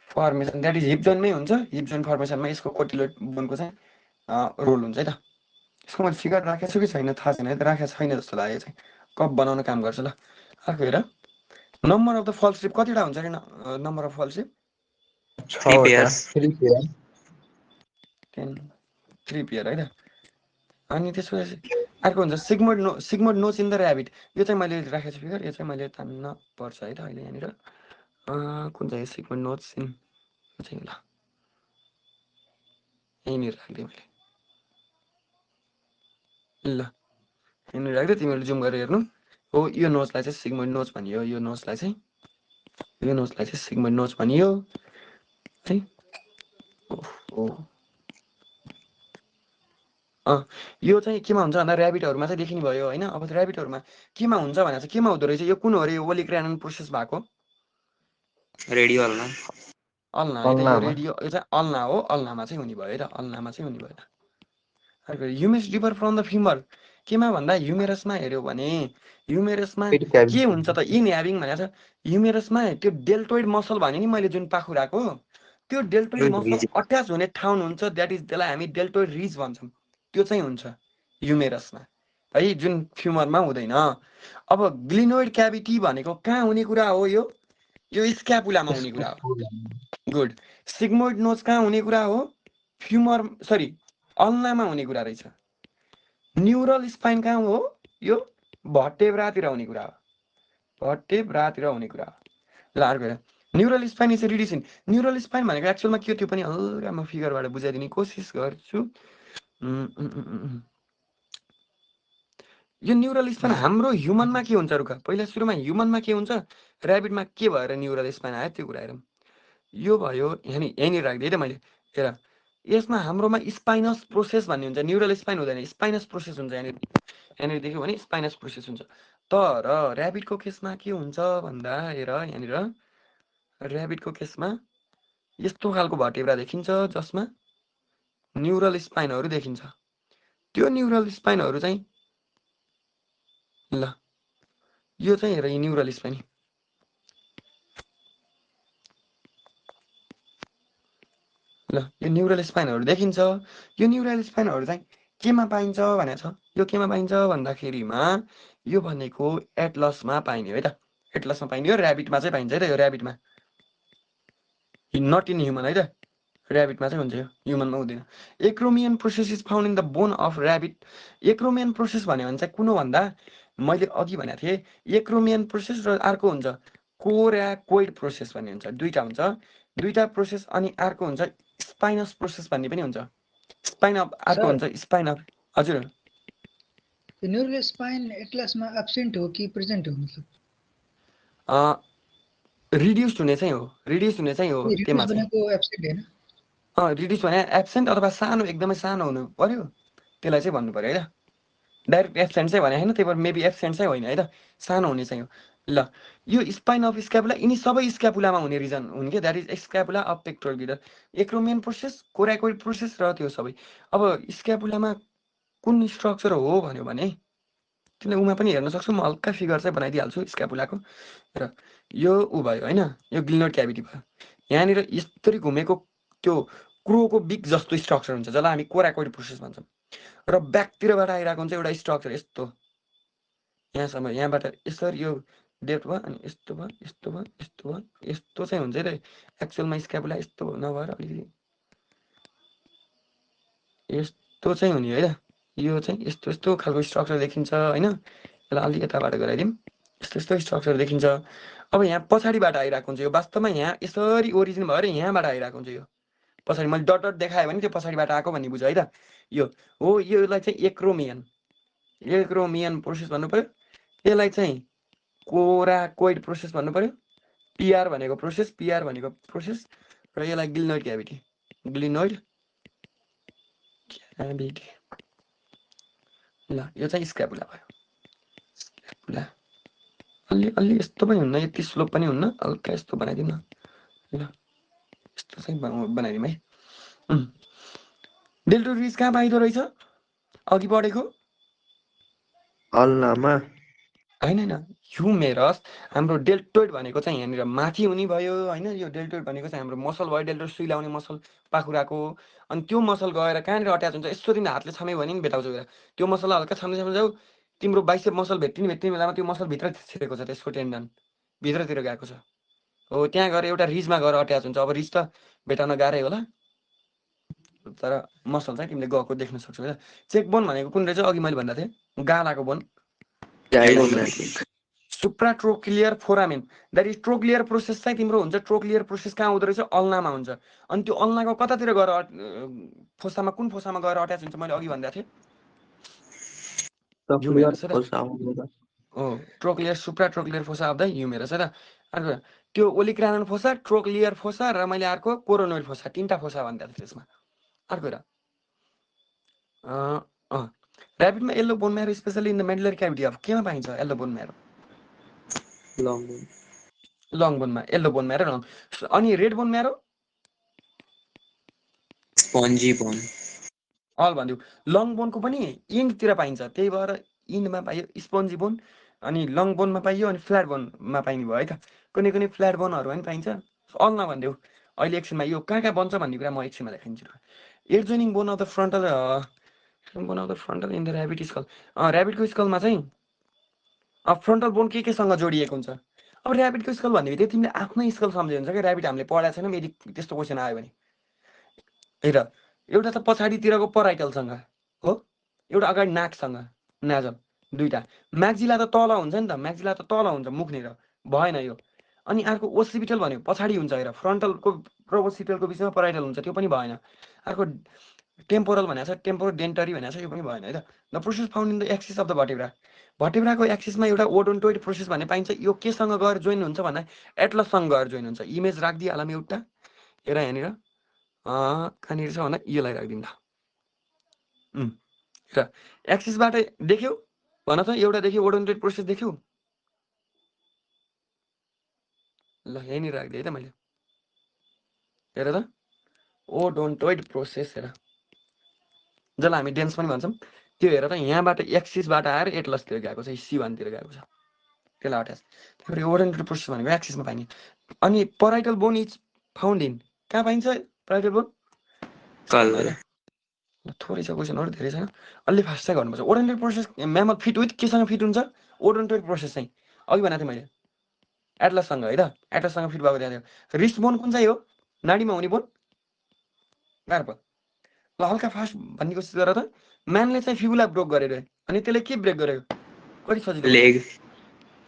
formation that is hip जोइन्टमै हुन्छ। हिप जोइन्ट फर्मेसनमा यसको कोटिलोइड बोनको चाहिँ रोल हुन्छ है त। यसको मैले फिगर राखेको छु कि छैन थाहा छैन है त, राखेको छैन जस्तो लाग्यो चाहिँ, कप बनाउन काम गर्छ ल। अर्को हेर नम्बर अफ द फल स्लिप कतिवटा हुन्छ अरे नम्बर अफ फल स्लिप 6 वटा 3 पेयर 3 पेयर है त। अनि त्यसपछि अर्को हुन्छ सिग्मोइड नोच इन द ऱ्याबिट, यो चाहिँ मैले राखेको छु फिगर, यो चाहिँ मैले तान्न पर्छ है त अहिले यहाँनिर। कुन चाहिँ सिग्मोइड नोच इन चाहिँ ल यहीँनिर राखिदिएँ मैले ल, यहाँनिर राखिदिएँ, तिमीहरूले जुम गरेर हेर्नु। हो यो नोचलाई चाहिँ सिग्मोइड नोच भनियो, यो नोचलाई चाहिँ सिग्मोइड नोच भनियो है। ओहो यो चाहिँ केमा हुन्छ भन्दा ऱ्याबिटहरूमा चाहिँ देखिने भयो होइन। अब ऱ्याबिटहरूमा केमा हुन्छ भनेर चाहिँ केमा हुँदो रहेछ, यो कुन हो अरे यो ओलिग्रानन प्रोसेस भएको रेडियो अल्ना अल्ना है त। यो रेडियो यो चाहिँ अल्ना हो, अल्नामा चाहिँ हुने भयो है त, अल्नामा चाहिँ हुने भयो त। अर्को ह्युमेरस डिफर फ्रम द फिमर, केमा भन्दा ह्युमेरसमा हेऱ्यो भने ह्युमेरसमा के हुन्छ त इन ह्याभिङ भनेको छ। ह्युमेरसमा त्यो डेल्टोइड मसल भने नि मैले जुन पाखुराको, त्यो डेल्टोइड मसल अट्याच हुने ठाउँ हुन्छ, द्याट इज त्यसलाई हामी डेल्टोइड रिज भन्छौँ, त्यो चाहिँ हुन्छ ह्युमेरसमा है, जुन फ्युमरमा हुँदैन। अब ग्लिनोइड क्याभिटी भनेको कहाँ हुने कुरा हो, यो स्क्यापुलामा हुने कुरा हो। गुड। सिग्मोइड नोच कहाँ हुने कुरा हो, फ्युमर सरी अल्नामा हुने कुरा रहेछ। न्युरल स्पाइन कहाँ हो, यो भट्टेब्रातिर हुने कुरा हो, भट्टेब्रातिर हुने कुरा हो। ल अर्को हेर न्युरल स्पाइन इज रिडिसन। न्युरल स्पाइन भनेको एक्चुअलमा के हो त्यो पनि हल्का म फिगरबाट बुझाइदिने कोसिस गर्छु। यो न्युरल स्पाइन हाम्रो ह्युमनमा के हुन्छ रुखा, पहिला सुरुमा ह्युमनमा के हुन्छ, ऱ्याबिटमा के भएर न्युरल स्पाइन आयो त्यो कुरा हेरौँ। यो भयो यहाँनिर राखिदिएँ है त मैले, हेर यसमा हाम्रोमा स्पाइनस प्रोसेस भन्ने हुन्छ, न्युरल स्पाइन हुँदैन, स्पाइनस प्रोसेस हुन्छ। यहाँनिर देख्यो भने स्पाइनस प्रोसेस हुन्छ। तर ऱ्याबिटको केसमा के हुन्छ भन्दा हेर यहाँनिर ऱ्याबिटको केसमा यस्तो खालको भर्टेब्रा देखिन्छ जसमा न्युरल स्पाइनहरू देखिन्छ। त्यो न्युरल स्पाइनहरू चाहिँ ल यो चाहिँ हेर न्युरल स्पाइन, ल यो न्युरल स्पाइनहरू देखिन्छ। यो न्युरल स्पाइनहरू चाहिँ केमा पाइन्छ भनेको छ, यो केमा पाइन्छ भन्दाखेरिमा यो भनेको एटलसमा पाइने है त, एटलसमा पाइने हो, ऱ्याबिटमा चाहिँ पाइन्छ है त, यो ऱ्याबिटमा, नट इन ह्युमन है त, ऱ्याबिटमा चाहिँ हुन्छ, यो ह्युमनमा हुँदैन। Acromion process is found in the bone of rabbit. Acromion process भन्यो भने चाहिँ कुन हो भन्दा मैले अघि भनेको थिएँ एक्रोमियन प्रोसेस र अर्को हुन्छ कोर्याकोइड प्रोसेस भन्ने हुन्छ, दुईटा हुन्छ, दुईटा प्रोसेस। अनि अर्को हुन्छ स्पाइनस प्रोसेस भन्ने पनि हुन्छ, स्पाइन अफ अर्को हुन्छ स्पाइन अफ। हजुर न्युरल स्पाइन एटलसमा एब्सेन्ट हो कि प्रेजेन्ट हो, मतलब रिड्युस हुने चाहिँ हो, रिड्युस हुने चाहिँ हो त्यमा चाहिँ। एब्सेन्ट हैन, रिड्युस भने एब्सेन्ट अथवा सानो एकदमै सानो हुनु पर्यो, त्यसलाई चाहिँ भन्नु पर्यो है त। डाइरेक्ट एब्सेन्ट चाहिँ भने होइन, त्यही भएर मेबी एब्सेन्ट चाहिँ होइन है त, सानो हुने चाहिँ हो। ल यो स्पाइन अफ स्क्यापुला यिनी सबै स्क्यापुलामा हुने रिजन हुन् कि, that is scapula of pectoral girdle, acromion process, coracoid process र त्यो सबै। अब स्क्यापुलामा कुन स्ट्रक्चर हो भन्यो भने तिमीले उमा पनि हेर्न सक्छौ, म हल्का फिगर चाहिँ बनाइदिइहाल्छु स्क्यापुलाको। र यो ऊ भयो होइन, यो ग्लिनोइड क्याभिटी भयो। यहाँनिर यसरी घुमेको त्यो क्रोको बिग जस्तो स्ट्रक्चर हुन्छ जसलाई हामी कोर्याकोइड प्रोसेस भन्छौँ। र ब्याकतिरबाट आइरहेको हुन्छ एउटा स्ट्रक्चर यस्तो, यहाँसम्म, यहाँबाट यसरी यो डेप्थ भयो, अनि यस्तो भयो, यस्तो भयो, यस्तो भयो, यस्तो चाहिँ हुन्छ है त। एक्चुअलमा स्क्यापुला यस्तो नभएर अलिकति यस्तो चाहिँ हुने है त, यो चाहिँ यस्तो यस्तो खालको स्ट्रक्चर देखिन्छ होइन। यसलाई अलिक यताबाट गराइदिउँ, यस्तो यस्तो स्ट्रक्चर देखिन्छ। अब यहाँ पछाडिबाट आइरहेको हुन्छ, यो वास्तवमा यहाँ यसरी ओरिजिन भएर यहाँबाट आइरहेको हुन्छ। यो पछाडि मैले डट डट देखाएँ भने त्यो पछाडिबाट आएको भन्ने बुझ है त। यो हो, यसलाई चाहिँ एक्रोमियन प्रोसेस भन्नु पर्यो, यसलाई चाहिँ कोर्याकोइड प्रोसेस भन्नु पर्यो, पिआर भनेको प्रोसेस र यसलाई ग्लिनोइड क्याभिटी ल यो चाहिँ स्क्यापुला भयो। स्क्यापुला अलि यस्तो पनि हुन्न, यति स्लोप पनि हुन्न, हल्का यस्तो बनाइदिउँ न। ल यस्तो चाहिँ बनाइदिउँ है। डेल्टोइड कहाँ पाइदो रहेछ अघि बढेको? अल्नामा होइन ह्युमेरस। हाम्रो डेल्टोइड भनेको चाहिँ यहाँनिर माथि हुने भयो होइन। यो डेल्टोइड भनेको चाहिँ हाम्रो मसल भयो, डेल्टोइड सुई लाउने मसल पाखुराको। अनि त्यो मसल गएर कहाँनिर अट्याच हुन्छ, यसो तिमीले हातले छाम्यो भने नि भेटाउँछ गएर त्यो मसललाई हल्का छाम्दै जाऊ, तिम्रो बाइसेप मसल भेट्ने बेलामा त्यो मसल भित्र छिरेको छ, त्यसको टेन्डन भित्रतिर गएको छ। हो त्यहाँ गएर एउटा रिजमा गएर अट्याच हुन्छ। अब रिज त भेटाउन गाह्रै होला, तर मसल चाहिँ तिमीले गएको देख्न सक्छौ क्या। चेक बोन भनेको कुन रहेछ अघि मैले भन्दा थिएँ, गालाको bone supratrochlear foramen. That is trochlear process चाहिँ तिम्रो हुन्छ। ट्रोक्लियर प्रोसेस कहाँ हुँदो रहेछ? अल्नामा हुन्छ। अनि त्यो अल्नाको कतातिर गएर फोसामा, कुन फोसामा गएर अट्याच हुन्छ मैले अघि भन्दा थिएँ? ह्युमेरस हो। Trochlear supratrochlear fossa of the humerus है त। अर्को त्यो ओलिक्रानन फोसा, ट्रोक्लियर फोसा र मैले अर्को कोरोनोइड फोसा, 3टा फोसा भन्दा थिएँ त्यसमा। अर्को र ऱ्याबिटमा yellow bone marrow specially in the medullary cavity of केमा पाइन्छ येल्लो बोन म्यारो? लङ बोनमा येल्लो बोन म्यारो लङ। अनि red bone marrow spongy bone all भनिदिउ। लङ बोनको पनि इन्डतिर पाइन्छ, त्यही भएर इन्डमा पाइयो स्पन्जी बोन। अनि लङ बोनमा पाइयो, अनि फ्ल्याट बोनमा पाइने भयो है त। कुनै फ्ल्याट बोनहरू पनि पाइन्छ। अल नभनिदेऊ अहिले एकछिनमा यो कहाँ बन्छ भन्ने कुरा म एकछिनमा देखाइदिन्छु। Adjoining bone of the frontal in the rabbit skull. ऱ्याबिटको स्कलमा चाहिँ फ्रन्टल बोन केसँग जोडिएको हुन्छ? अब ऱ्याबिटको स्कल भन्ने बित्तिकै तिमीले आफ्नै स्कल सम्झे हुन्छ क्या। ऱ्याबिट हामीले पढाएको छैनौँ, यदि त्यस्तो क्वेसन आयो भने। हेर एउटा त पछाडितिरको पराइटलसँग हो, एउटा अगाडि नाकसँग नाजल, दुईटा। म्याक्जिला त तल हुन्छ नि त, म्याक्जिला त तल हुन्छ मुखनिर, भएन यो। अनि अर्को ओसिपिटल भन्यो पछाडि हुन्छ। हेर फ्रन्टलको र ओसिपिटलको बिचमा पराइटल हुन्छ, त्यो पनि भएन। अर्को टेम्पोरल भनेको छ, टेम्पोरो डेन्टरी भनेको छ, यो पनि भएन है त। The process found in the axis of the vertebra. भर्टेब्राको एक्सिसमा एउटा ओडोन्टोइड प्रोसेस भन्ने पाइन्छ। यो केसँग गएर जोइन हुन्छ भन्दा एटलससँग गएर जोइन हुन्छ। इमेज राखिदिइहालौँ एउटा, हेर यहाँनिर कहाँनिर छ भन्दा यसलाई राखिदिउँ त। र एक्सिसबाट देख्यौ भन त, एउटा देख्यो ओडोन्टोइड प्रोसेस देख्यौ? ल यहीँनिर राखिदिएँ है त मैले, हेर त ओडोन्टोइड प्रोसेस। हेर जसलाई हामी डेन्स पनि भन्छौँ, त्यो हेर त यहाँबाट एक्सिसबाट आएर एटलसतिर गएको छ, C1तिर गएको छ, त्यसलाई अट्याच। त्यही भएर ओडोन्टोइड प्रोसेस भनेको एक्सिसमा पाइने। अनि parietal bone is found in, कहाँ पाइन्छ पराइटल बोन? थोरै छ क्वेसनहरू, धेरै छैन, अलि फास्ट चाहिँ गर्नुपर्छ। Odontoid process mammal fit with केसँग फिट हुन्छ? ओडोन्टोइड प्रोसेस चाहिँ अघि भनेको थिएँ मैले एटलससँग है त, एटलससँग फिट भएको त्यहाँ थियो। रिस्ट बोन कुन चाहिँ हो? नाडीमा हुने बोन, गार्पल। ल हल्का फास्ट भन्ने कोसिस गर त। म्यानले चाहिँ फिबुला ब्रोक गरेर, अनि त्यसले के ब्रेक गरेको? कति सजिलो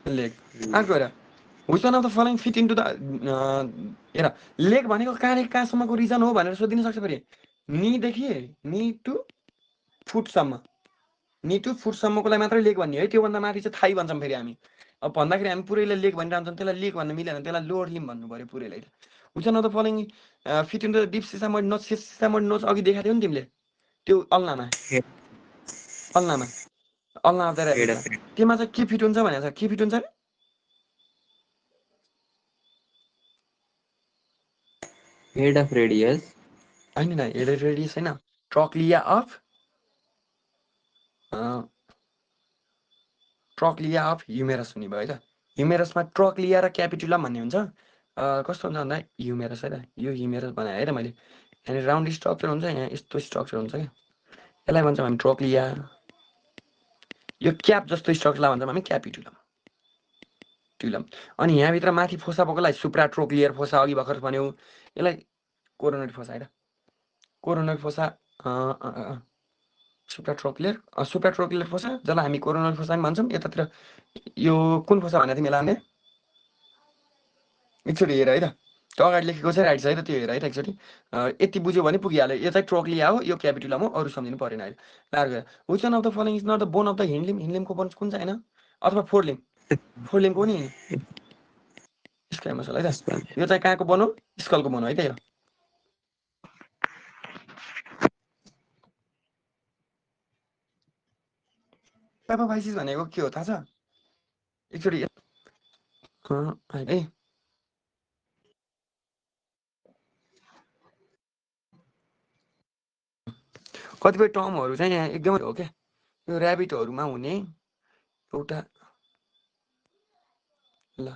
लेग। अर्को हेर, which one of the following fit into the, हेर लेग भनेको कहाँदेखि कहाँसम्मको रिजन हो भनेर सोधिन सक्छ फेरि। नी टु फुटसम्मकोलाई मात्रै लेग भन्ने है। त्योभन्दा माथि चाहिँ थाइ भन्छौँ फेरि हामी। अब भन्दाखेरि हामी पुरैलाई लेग भनिरहन्छौँ, त्यसलाई लेग भन्न मिलेन, त्यसलाई लोवर लिम्ब भन्नु पऱ्यो पुरैलाई। Which one of the following fit into the deep sesamoid notch. Sesamoid नोच अघि देखाएको थियौ नि तिमीले, त्यो अल्नामा अफ द ऱ्याबिटमा, त्योमा चाहिँ के फिट हुन्छ भनेको छ? के फिट हुन्छ? हेड अफ रेडियस होइन हेड अफ रेडियस होइन, ट्रक्लिया अफ ह्युमेरस हुने भयो है त। ह्युमेरसमा ट्रक्लिया र क्यापिटुलम भन्ने हुन्छ। कस्तो हुन्छ भन्दा ह्युमेरस है त, यो ह्युमेरस बनाएँ है त मैले। यहाँनिर राउन्ड स्ट्रक्चर हुन्छ, यहाँ यस्तो स्ट्रक्चर हुन्छ क्या, यसलाई भन्छौँ हामी ट्रक्लिया। यो क्याप जस्तो स्ट्रक्चरलाई भन्छौँ हामी क्यापिटुलम। अनि यहाँभित्र माथि फोसा बोकोलाई सुप्राट्रोक्लियर फोसा अघि भर्खर भन्यौ, यसलाई कोरोनोइड फोसा है त। कोरोनोइड फोसा सुप्राट्रोक्लियर फोसा, जसलाई हामी कोरोनोइड फोसा पनि भन्छौँ। यतातिर यो कुन फोसा भनेको थियौँ यसलाई? एकचोटि हेर है त, त्यो अगाडि लेखेको चाहिँ राइट छ है त, त्यो हेर है त एकचोटि। यति बुझ्यो भने पुगिहाल्यो। यो चाहिँ ट्रोक्लिया हो, यो क्यापिटुलम हो, अरू सम्झिनु परेन अहिले। लार्गो which one of the following is not the bone of the hindlimb. हिन्डलिमको बोन कुन चाहिँ होइन? अथवा फोरलिम, फोरलिमको नि स्क्वामस होला है त यो चाहिँ कहाँको बोन हो स्कलको बोन है त यो एपोफाइसिस भनेको के हो थाहा छ एकचोटि है कतिपय टर्महरू चाहिँ यहाँ एकदमै हो क्या यो ऱ्याबिटहरूमा हुने एउटा ल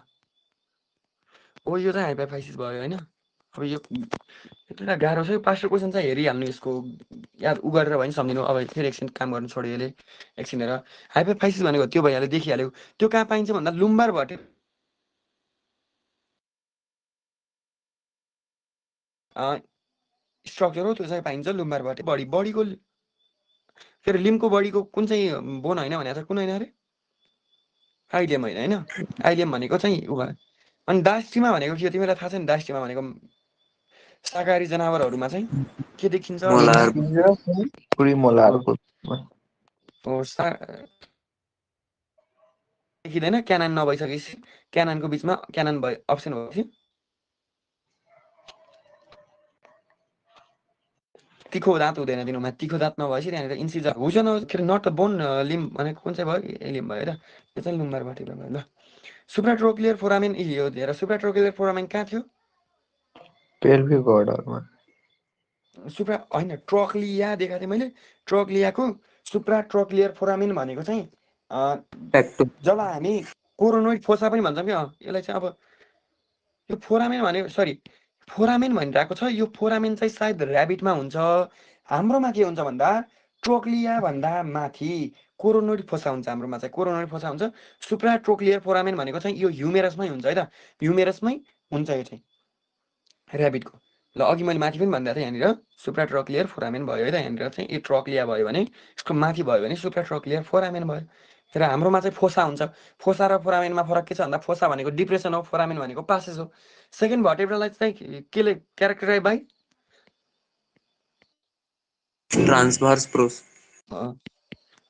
हो यो चाहिँ हाइपोफाइसिस भयो होइन अब यो एउटा गाह्रो छ यो पास्टर क्वेसन चाहिँ हेरिहाल्नु यसको याद उ गरेर भयो नि सम्झिनु अब फेरि एकछिन काम गर्नु छोड्यो यसले एकछिन हेर हाइपोफाइसिस भनेको त्यो भइहाल्यो देखिहाल्यो त्यो कहाँ पाइन्छ भन्दा लुम्बार भटे स्ट्रक्चर हो त्यो चाहिँ पाइन्छ लुम्बार भटे बडीको फेरि लिम्बको बडीको कुन चाहिँ बोन होइन भने कुन होइन अरे आइलियम होइन होइन आइलियम भनेको चाहिँ उ भयो अनि डास्टिमा भनेको के हो तिमीलाई थाहा छ नि डास्टिमा भनेको शाकाहारी जनावरहरूमा चाहिँ के देखिन्छ देखिँदैन क्यानन नभइसकेपछि क्याननको बिचमा क्यानन भयो अप्सन भएपछि तिखो दाँत हुँदैन दिनुमा तिखो दाँत नभएपछि त्यहाँनिर इन्सिजर हुसन नट बोन लिम्ब भनेको कुन चाहिँ भयो लिम्ब भयो र यो चाहिँ लुम्बारबाट भयो ल सुप्राट्रोक्लियर फोरामेन यो हेर सुप्राट्रोक्लियर फोरामेन कहाँ थियो पेल्भिक अर्डरमा सुप्रा होइन ट्रक्लिया देखाएको थिएँ मैले ट्रक्लियाको सुप्राट्रोक्लियर फोरामेन भनेको चाहिँ जब हामी कोरोनोइड फोसा पनि भन्छौँ क्या यसलाई चाहिँ अब यो फोरामेन भनेको सरी फोरामेन भनिरहेको छ यो फोरामेन चाहिँ सायद ऱ्याबिटमा हुन्छ हाम्रोमा के हुन्छ भन्दा ट्रोक्लिया भन्दा माथि कोरोनोइड फोसा हुन्छ हाम्रोमा चाहिँ कोरोनोइड फोसा हुन्छ सुप्राट्रोक्लियर फोरामेन भनेको चाहिँ यो ह्युमेरसमै हुन्छ है त ह्युमेरसमै हुन्छ यो चाहिँ ऱ्याबिटको ल अघि मैले माथि पनि भन्दा थिएँ यहाँनिर सुप्राट्रोक्लियर फोरामेन भयो है त यहाँनिर चाहिँ यो ट्रक्लिया भयो भने यसको माथि भयो भने सुप्राट्रोक्लियर फोरामेन भयो तर हाम्रोमा चाहिँ फोसा हुन्छ फोसा र फोरामेनमा फरक के छ भन्दा फोसा भनेको डिप्रेसन हो फोरामेन भनेको पासेस हो सेकेन्ड भर्टेब्रालाई चाहिँ केले क्यारेक्टराइज बाई ट्रान्सभर्स प्रोस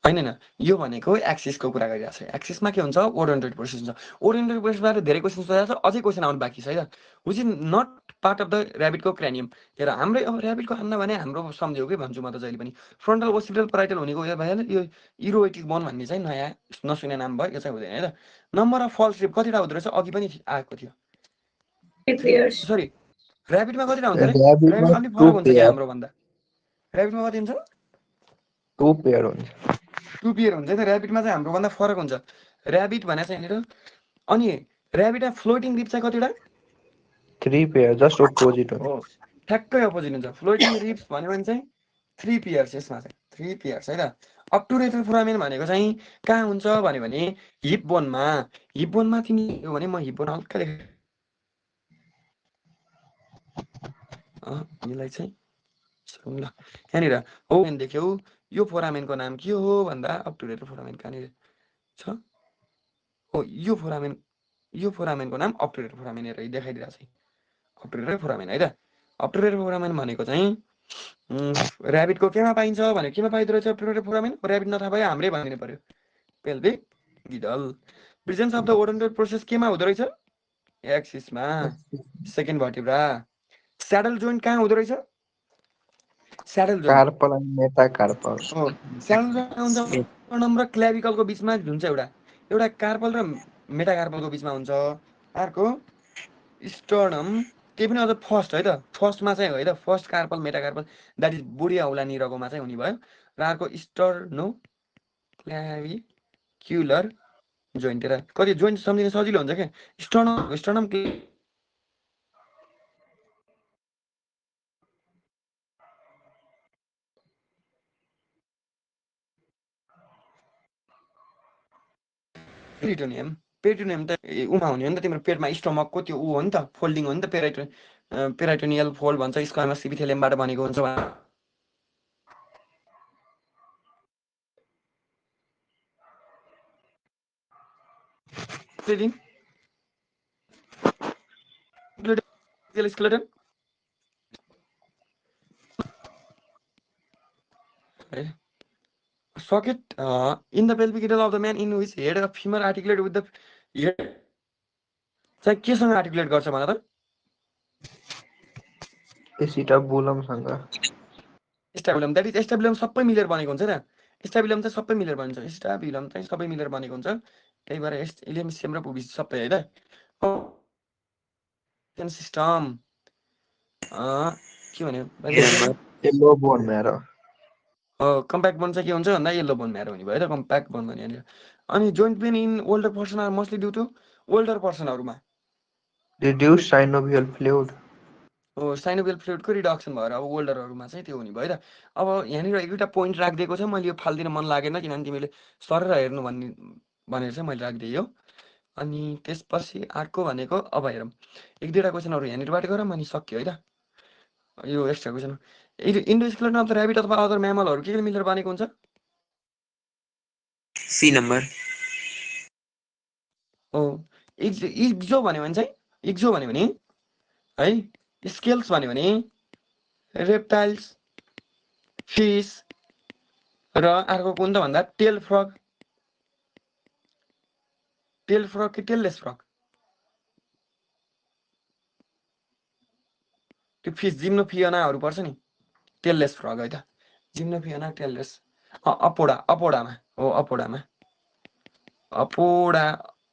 होइन यो भनेको एक्सिसको कुरा गरिरहेको छ एक्सिसमा के हुन्छ ओरिएन्टेड प्रोसेस हुन्छ ओरिएन्टेड प्रोसेसबाट धेरै क्वेसन सोधेको छ अझै क्वेसन आउनु बाँकी छ है त which is not part of the ऱ्याबिटको क्रेनियम हेर हाम्रै अब ऱ्याबिटको आन्न भने हाम्रो सम्झ्यौ कि भन्छु म त जहिले पनि फ्रन्टल ओसिपिटल पराइटल भनेको यो भइहाल्यो यो इरोएटिक बोन भन्ने चाहिँ नयाँ नसुने नाम भयो यो चाहिँ हुँदैन है त नम्बर अफ फल्स रिप कतिवटा हुँदो रहेछ अघि पनि आएको थियो सरी ऱ्याबिटमा कतिवटा हुन्छ अरे ऱ्याबिटमा अलिक फरक हुन्छ क्या हाम्रो भन्दा ऱ्याबिटमा कति हुन्छ 2 पेयर हुन्छ 2 पेयर हुन्छ नि ऱ्याबिटमा चाहिँ हाम्रो भन्दा फरक हुन्छ ऱ्याबिट भने चाहिँ यहाँनिर अनि ऱ्याबिटमा फ्लोटिङ रिप चाहिँ कतिवटा 3 पेयर जस्ट अपोजिट हो ठ्याक्कै अपोजिट हुन्छ फ्लोटिङ रिप्स भन्यो भने चाहिँ 3 पेयर्स यसमा चाहिँ 3 पेयर्स है त अप्टुरेटर फोरामेन भनेको चाहिँ कहाँ हुन्छ भन्यो भने हिप बोनमा तिमी हो भने म हिप बोन हल्का देखेँ यसलाई चाहिँ ल यहाँनिर हो देख्यौ यो फोरामेनको नाम के हो भन्दा अप्टुरेटर फोरामेन कहाँनिर छ हो यो फोरामेनको नाम अप्टुरेटर फोरामेन हेरेर देखाइदिरहेको छ अप्टुरेटर फोरामेन है त अप्टुरेटर फोरामेन भनेको चाहिँ ऱ्याबिटको केमा पाइन्छ भने केमा पाइदो रहेछ अप्टुरेटर फोरामेन ऱ्याबिट नथाहा भयो हाम्रै भनिदिनु पर्यो pelvic girdle presence of the oriented process केमा हुँदो रहेछ एक्सिसमा सेकेन्ड भर्टिब्रा स्याडल जोइन्ट कहाँ हुँदो रहेछ स्याडल जोइन्ट कार्पल अनि मेटाकार्पल हो स्याडल जोइन्ट हुन्छ स्टर्नम र क्ल्याभिकलको बिचमा हुन्छ एउटा कार्पल र मेटाकार्पलको बिचमा हुन्छ अर्को स्टर्नम त्यही पनि अझ फर्स्ट है त फर्स्टमा चाहिँ हो है त first carpel metacarpal that is बुढी औलानिरकोमा चाहिँ हुने भयो र अर्को स्टर्नो क्ल्याभिक्युलर जोइन्ट कति जोइन्ट सम्झिन सजिलो हुन्छ क्या स्टर्नम पेरिटोनियम त उमा हुने हो नि त तिम्रो पेटमा स्टमकको त्यो ऊ हो नि त फोल्डिङ हो नि त पेराइटोनियल फोल्ड भन्छ स्क्वामस इपिथेलियमबाट बनेको हुन्छ skeleton socket in the pelvic girdle of the man in which head of femur articulate with the head चाहिँ केसँग आर्टिकुलेट गर्छ भन त? एसिटाबुलमसँग। स्ट्याबिलम, द्याट इज स्ट्याबिलम सबै मिलेर बनेको हुन्छ त। स्ट्याबिलम चाहिँ सबै मिलेर बन्छ, स्ट्याबिलम चाहिँ सबै मिलेर बनेको हुन्छ। त्यही भएर इलियम सिस्टम र पुबिस सबै है त। सिस्टम के भन्यो? Yellow bone marrow. Compact bone चाहिँ के हुन्छ भन्दा येल्लो बोन म्यारो हुने भयो त, कम्प्याक्ट बोन भन्यो यहाँनिर। अनि joint pain in older person are mostly due to older पर्सनहरूमा रिड्युस साइनोभियल फ्लुइड। साइनोभियल फ्लुइडको रिडक्सन भएर अब ओल्डरहरूमा चाहिँ त्यो हुने भयो त। अब यहाँनिर एक दुईवटा पोइन्ट राखिदिएको छ, मैले यो फाल्दिन मन लागेन किनभने तिमीले सरेर हेर्नु भनेर चाहिँ मैले राखिदिएँ यो। अनि त्यसपछि अर्को भनेको अब हेरौँ एक दुईवटा क्वेसनहरू यहाँनिरबाट गरौँ अनि सक्यो है त यो extra question. Endoskeleton of the rabbit अथवा अदर म्यामलहरू के मिलेर बनेको हुन्छ? C number. इक्जो भन्यो भने चाहिँ इक्जो भन्यो भने है, स्केल्स भन्यो भने रेप्टाइल्स, फिस र अर्को कुन त भन्दा टेल फ्रग। टेल फ्रग कि टेललेस फ्रग? त्यो फिस जिम्नोफियोनाहरू पर्छ नि, टेललेस फ्रग है त। जिम्नोफियोना टेललेस। अपोडामा हो, अपोडा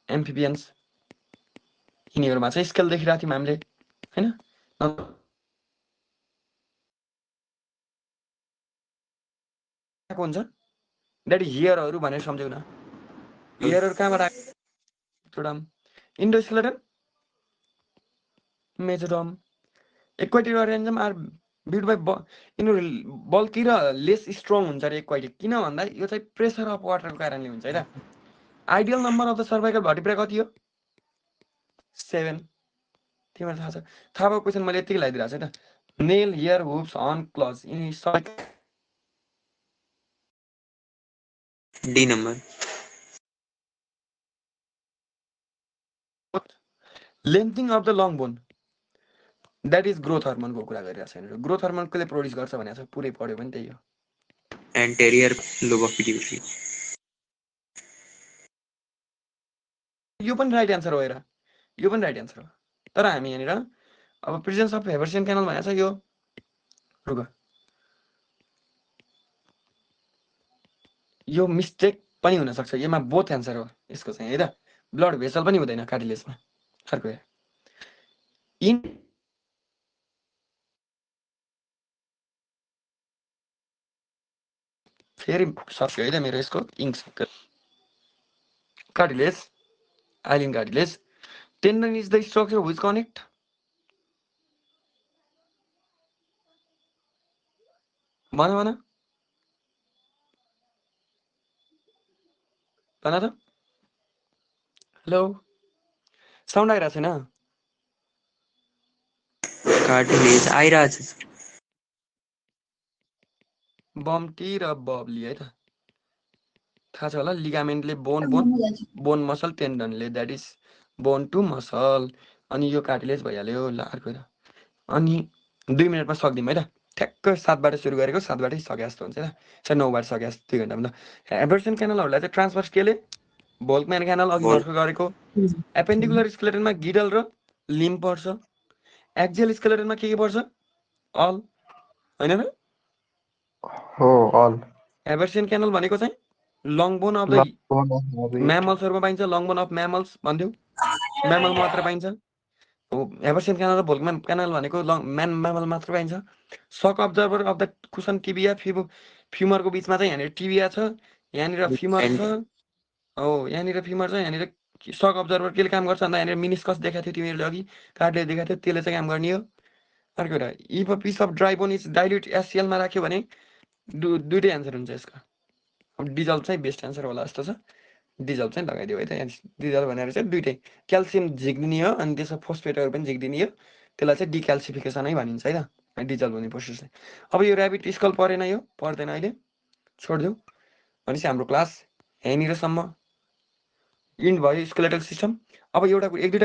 एम्फिबियन्स यिनीहरूमा चाहिँ स्केल देखिरहेको थियौँ हामीले होइन। हुन्छ द्याट इज हियरहरू भनेर सम्झौ न। हियरहरू कहाँबाट आएको? Endoskeleton, mesoderm, aquatic organism are build by यिनीहरू बल्की र लेस स्ट्रङ हुन्छ अरे एक्वाटिक। किन भन्दा यो चाहिँ प्रेसर अफ वाटरको कारणले हुन्छ है त। Ideal number of the cervical vertebra कति हो? 7। तिमीलाई थाहा छ? थाहा भएको क्वेसन मैले यतिकै लगाइदिइरहेको छु है त। Nail, hair, hoops, horn, claws यिनी डी number. Lengthening of the long bone that is growth हर्मोनको कुरा गरिरहेको छ। ग्रोथ हर्मोन कसले प्रोड्युस गर्छ भनेको छ, पुरै पढ्यो भने त्यही हो। Interior lobe of pituitary. यो पनि राइट एन्सर हो हेर, यो पनि राइट एन्सर हो। तर हामी यहाँनिर अब प्रेजेन्स अफ हेबर्सियन क्यानल भनेको छ यो रुक, यो मिस्टेक पनि हुनसक्छ, यसमा बोथ एन्सर हो यसको चाहिँ है त। ब्लड भेसल पनि हुँदैन कार्टिलेजमा। अर्को हेर, इन फेरि सक्यो है त मेरो यसको इङ्क सक्यो। Cartilage, hyaline cartilage, tendon is the structure which connect भन भन भन त। हेलो, साउन्ड आइरहेको छैन? कार्टिलेज आइरहेछ। बम्टी र बब्ली है त, थाहा छ होला। लिगामेन्टले बोन मसल, टेन्डनले that is bone to muscle. अनि यो कार्टिलेज भइहाल्यो। ल अर्को हेर। अनि 2 मिनटमा सक्दिउँ है त। ठ्याक्क 7बाट सुरु गरेको 7बाटै सके जस्तो हुन्छ त, 9बाट सके जस्तो 2 घन्टामा त। हेबर्सियन क्यानलहरूलाई चाहिँ ट्रान्सभर्स केले भोल्कम्यान क्यानल अघि भर्खर गरेको। एपेन्डिकुलर स्केलेटनमा गिडल र लिम्ब पर्छ। एक्जियल स्केलेटनमा के पर्छ? अल होइन र? हो अल। हेबर्सियन क्यानल भनेको चाहिँ लङ बोन अफ द म्यामल्सहरूमा पाइन्छ। लङ बोन अफ म्यामल्स भन्थ्यौ, म्यामल मात्र पाइन्छ। हेबर्सियन क्यानल र भोल्कम्यान क्यानल भनेको म्यामल मात्र पाइन्छ। Shock absorber of the cushion tibia फ्युमरको बिचमा चाहिँ यहाँनिर टिबिया छ, यहाँनिर फ्युमर छ। हो यहाँनिर फ्युमर छ, यहाँनिर सक अब्जर्भर केले काम गर्छ भन्दा यहाँनिर मिनिस्कस देखाएको थियो तिमीहरूले अघि, कार्डले देखाएको थियो, त्यसले चाहिँ काम गर्ने हो। अर्को एउटा, if a piece of dry bone is dilute एससिएलमा राख्यो भने दुइटै एन्सर हुन्छ यसको। अब डिजल्भ चाहिँ बेस्ट एन्सर होला जस्तो छ, डिजल्भ चाहिँ लगाइदियो है त। डिजल्भ भनेर चाहिँ दुइटै क्याल्सियम झिक्दिने हो अनि त्यसमा फोस्फेटहरू पनि झिक्दिने हो, त्यसलाई चाहिँ डिक्याल्सिफिकेसनै भनिन्छ है त, डिजल्भ हुने प्रोसेस चाहिँ। अब यो ऱ्याबिट स्कल परेन, यो पर्दैन अहिले, छोडिदेऊ। भनेपछि हाम्रो क्लास यहीँनिरसम्म इन्ड भयो, स्केलेटल सिस्टम। अब एउटा एक दुईवटा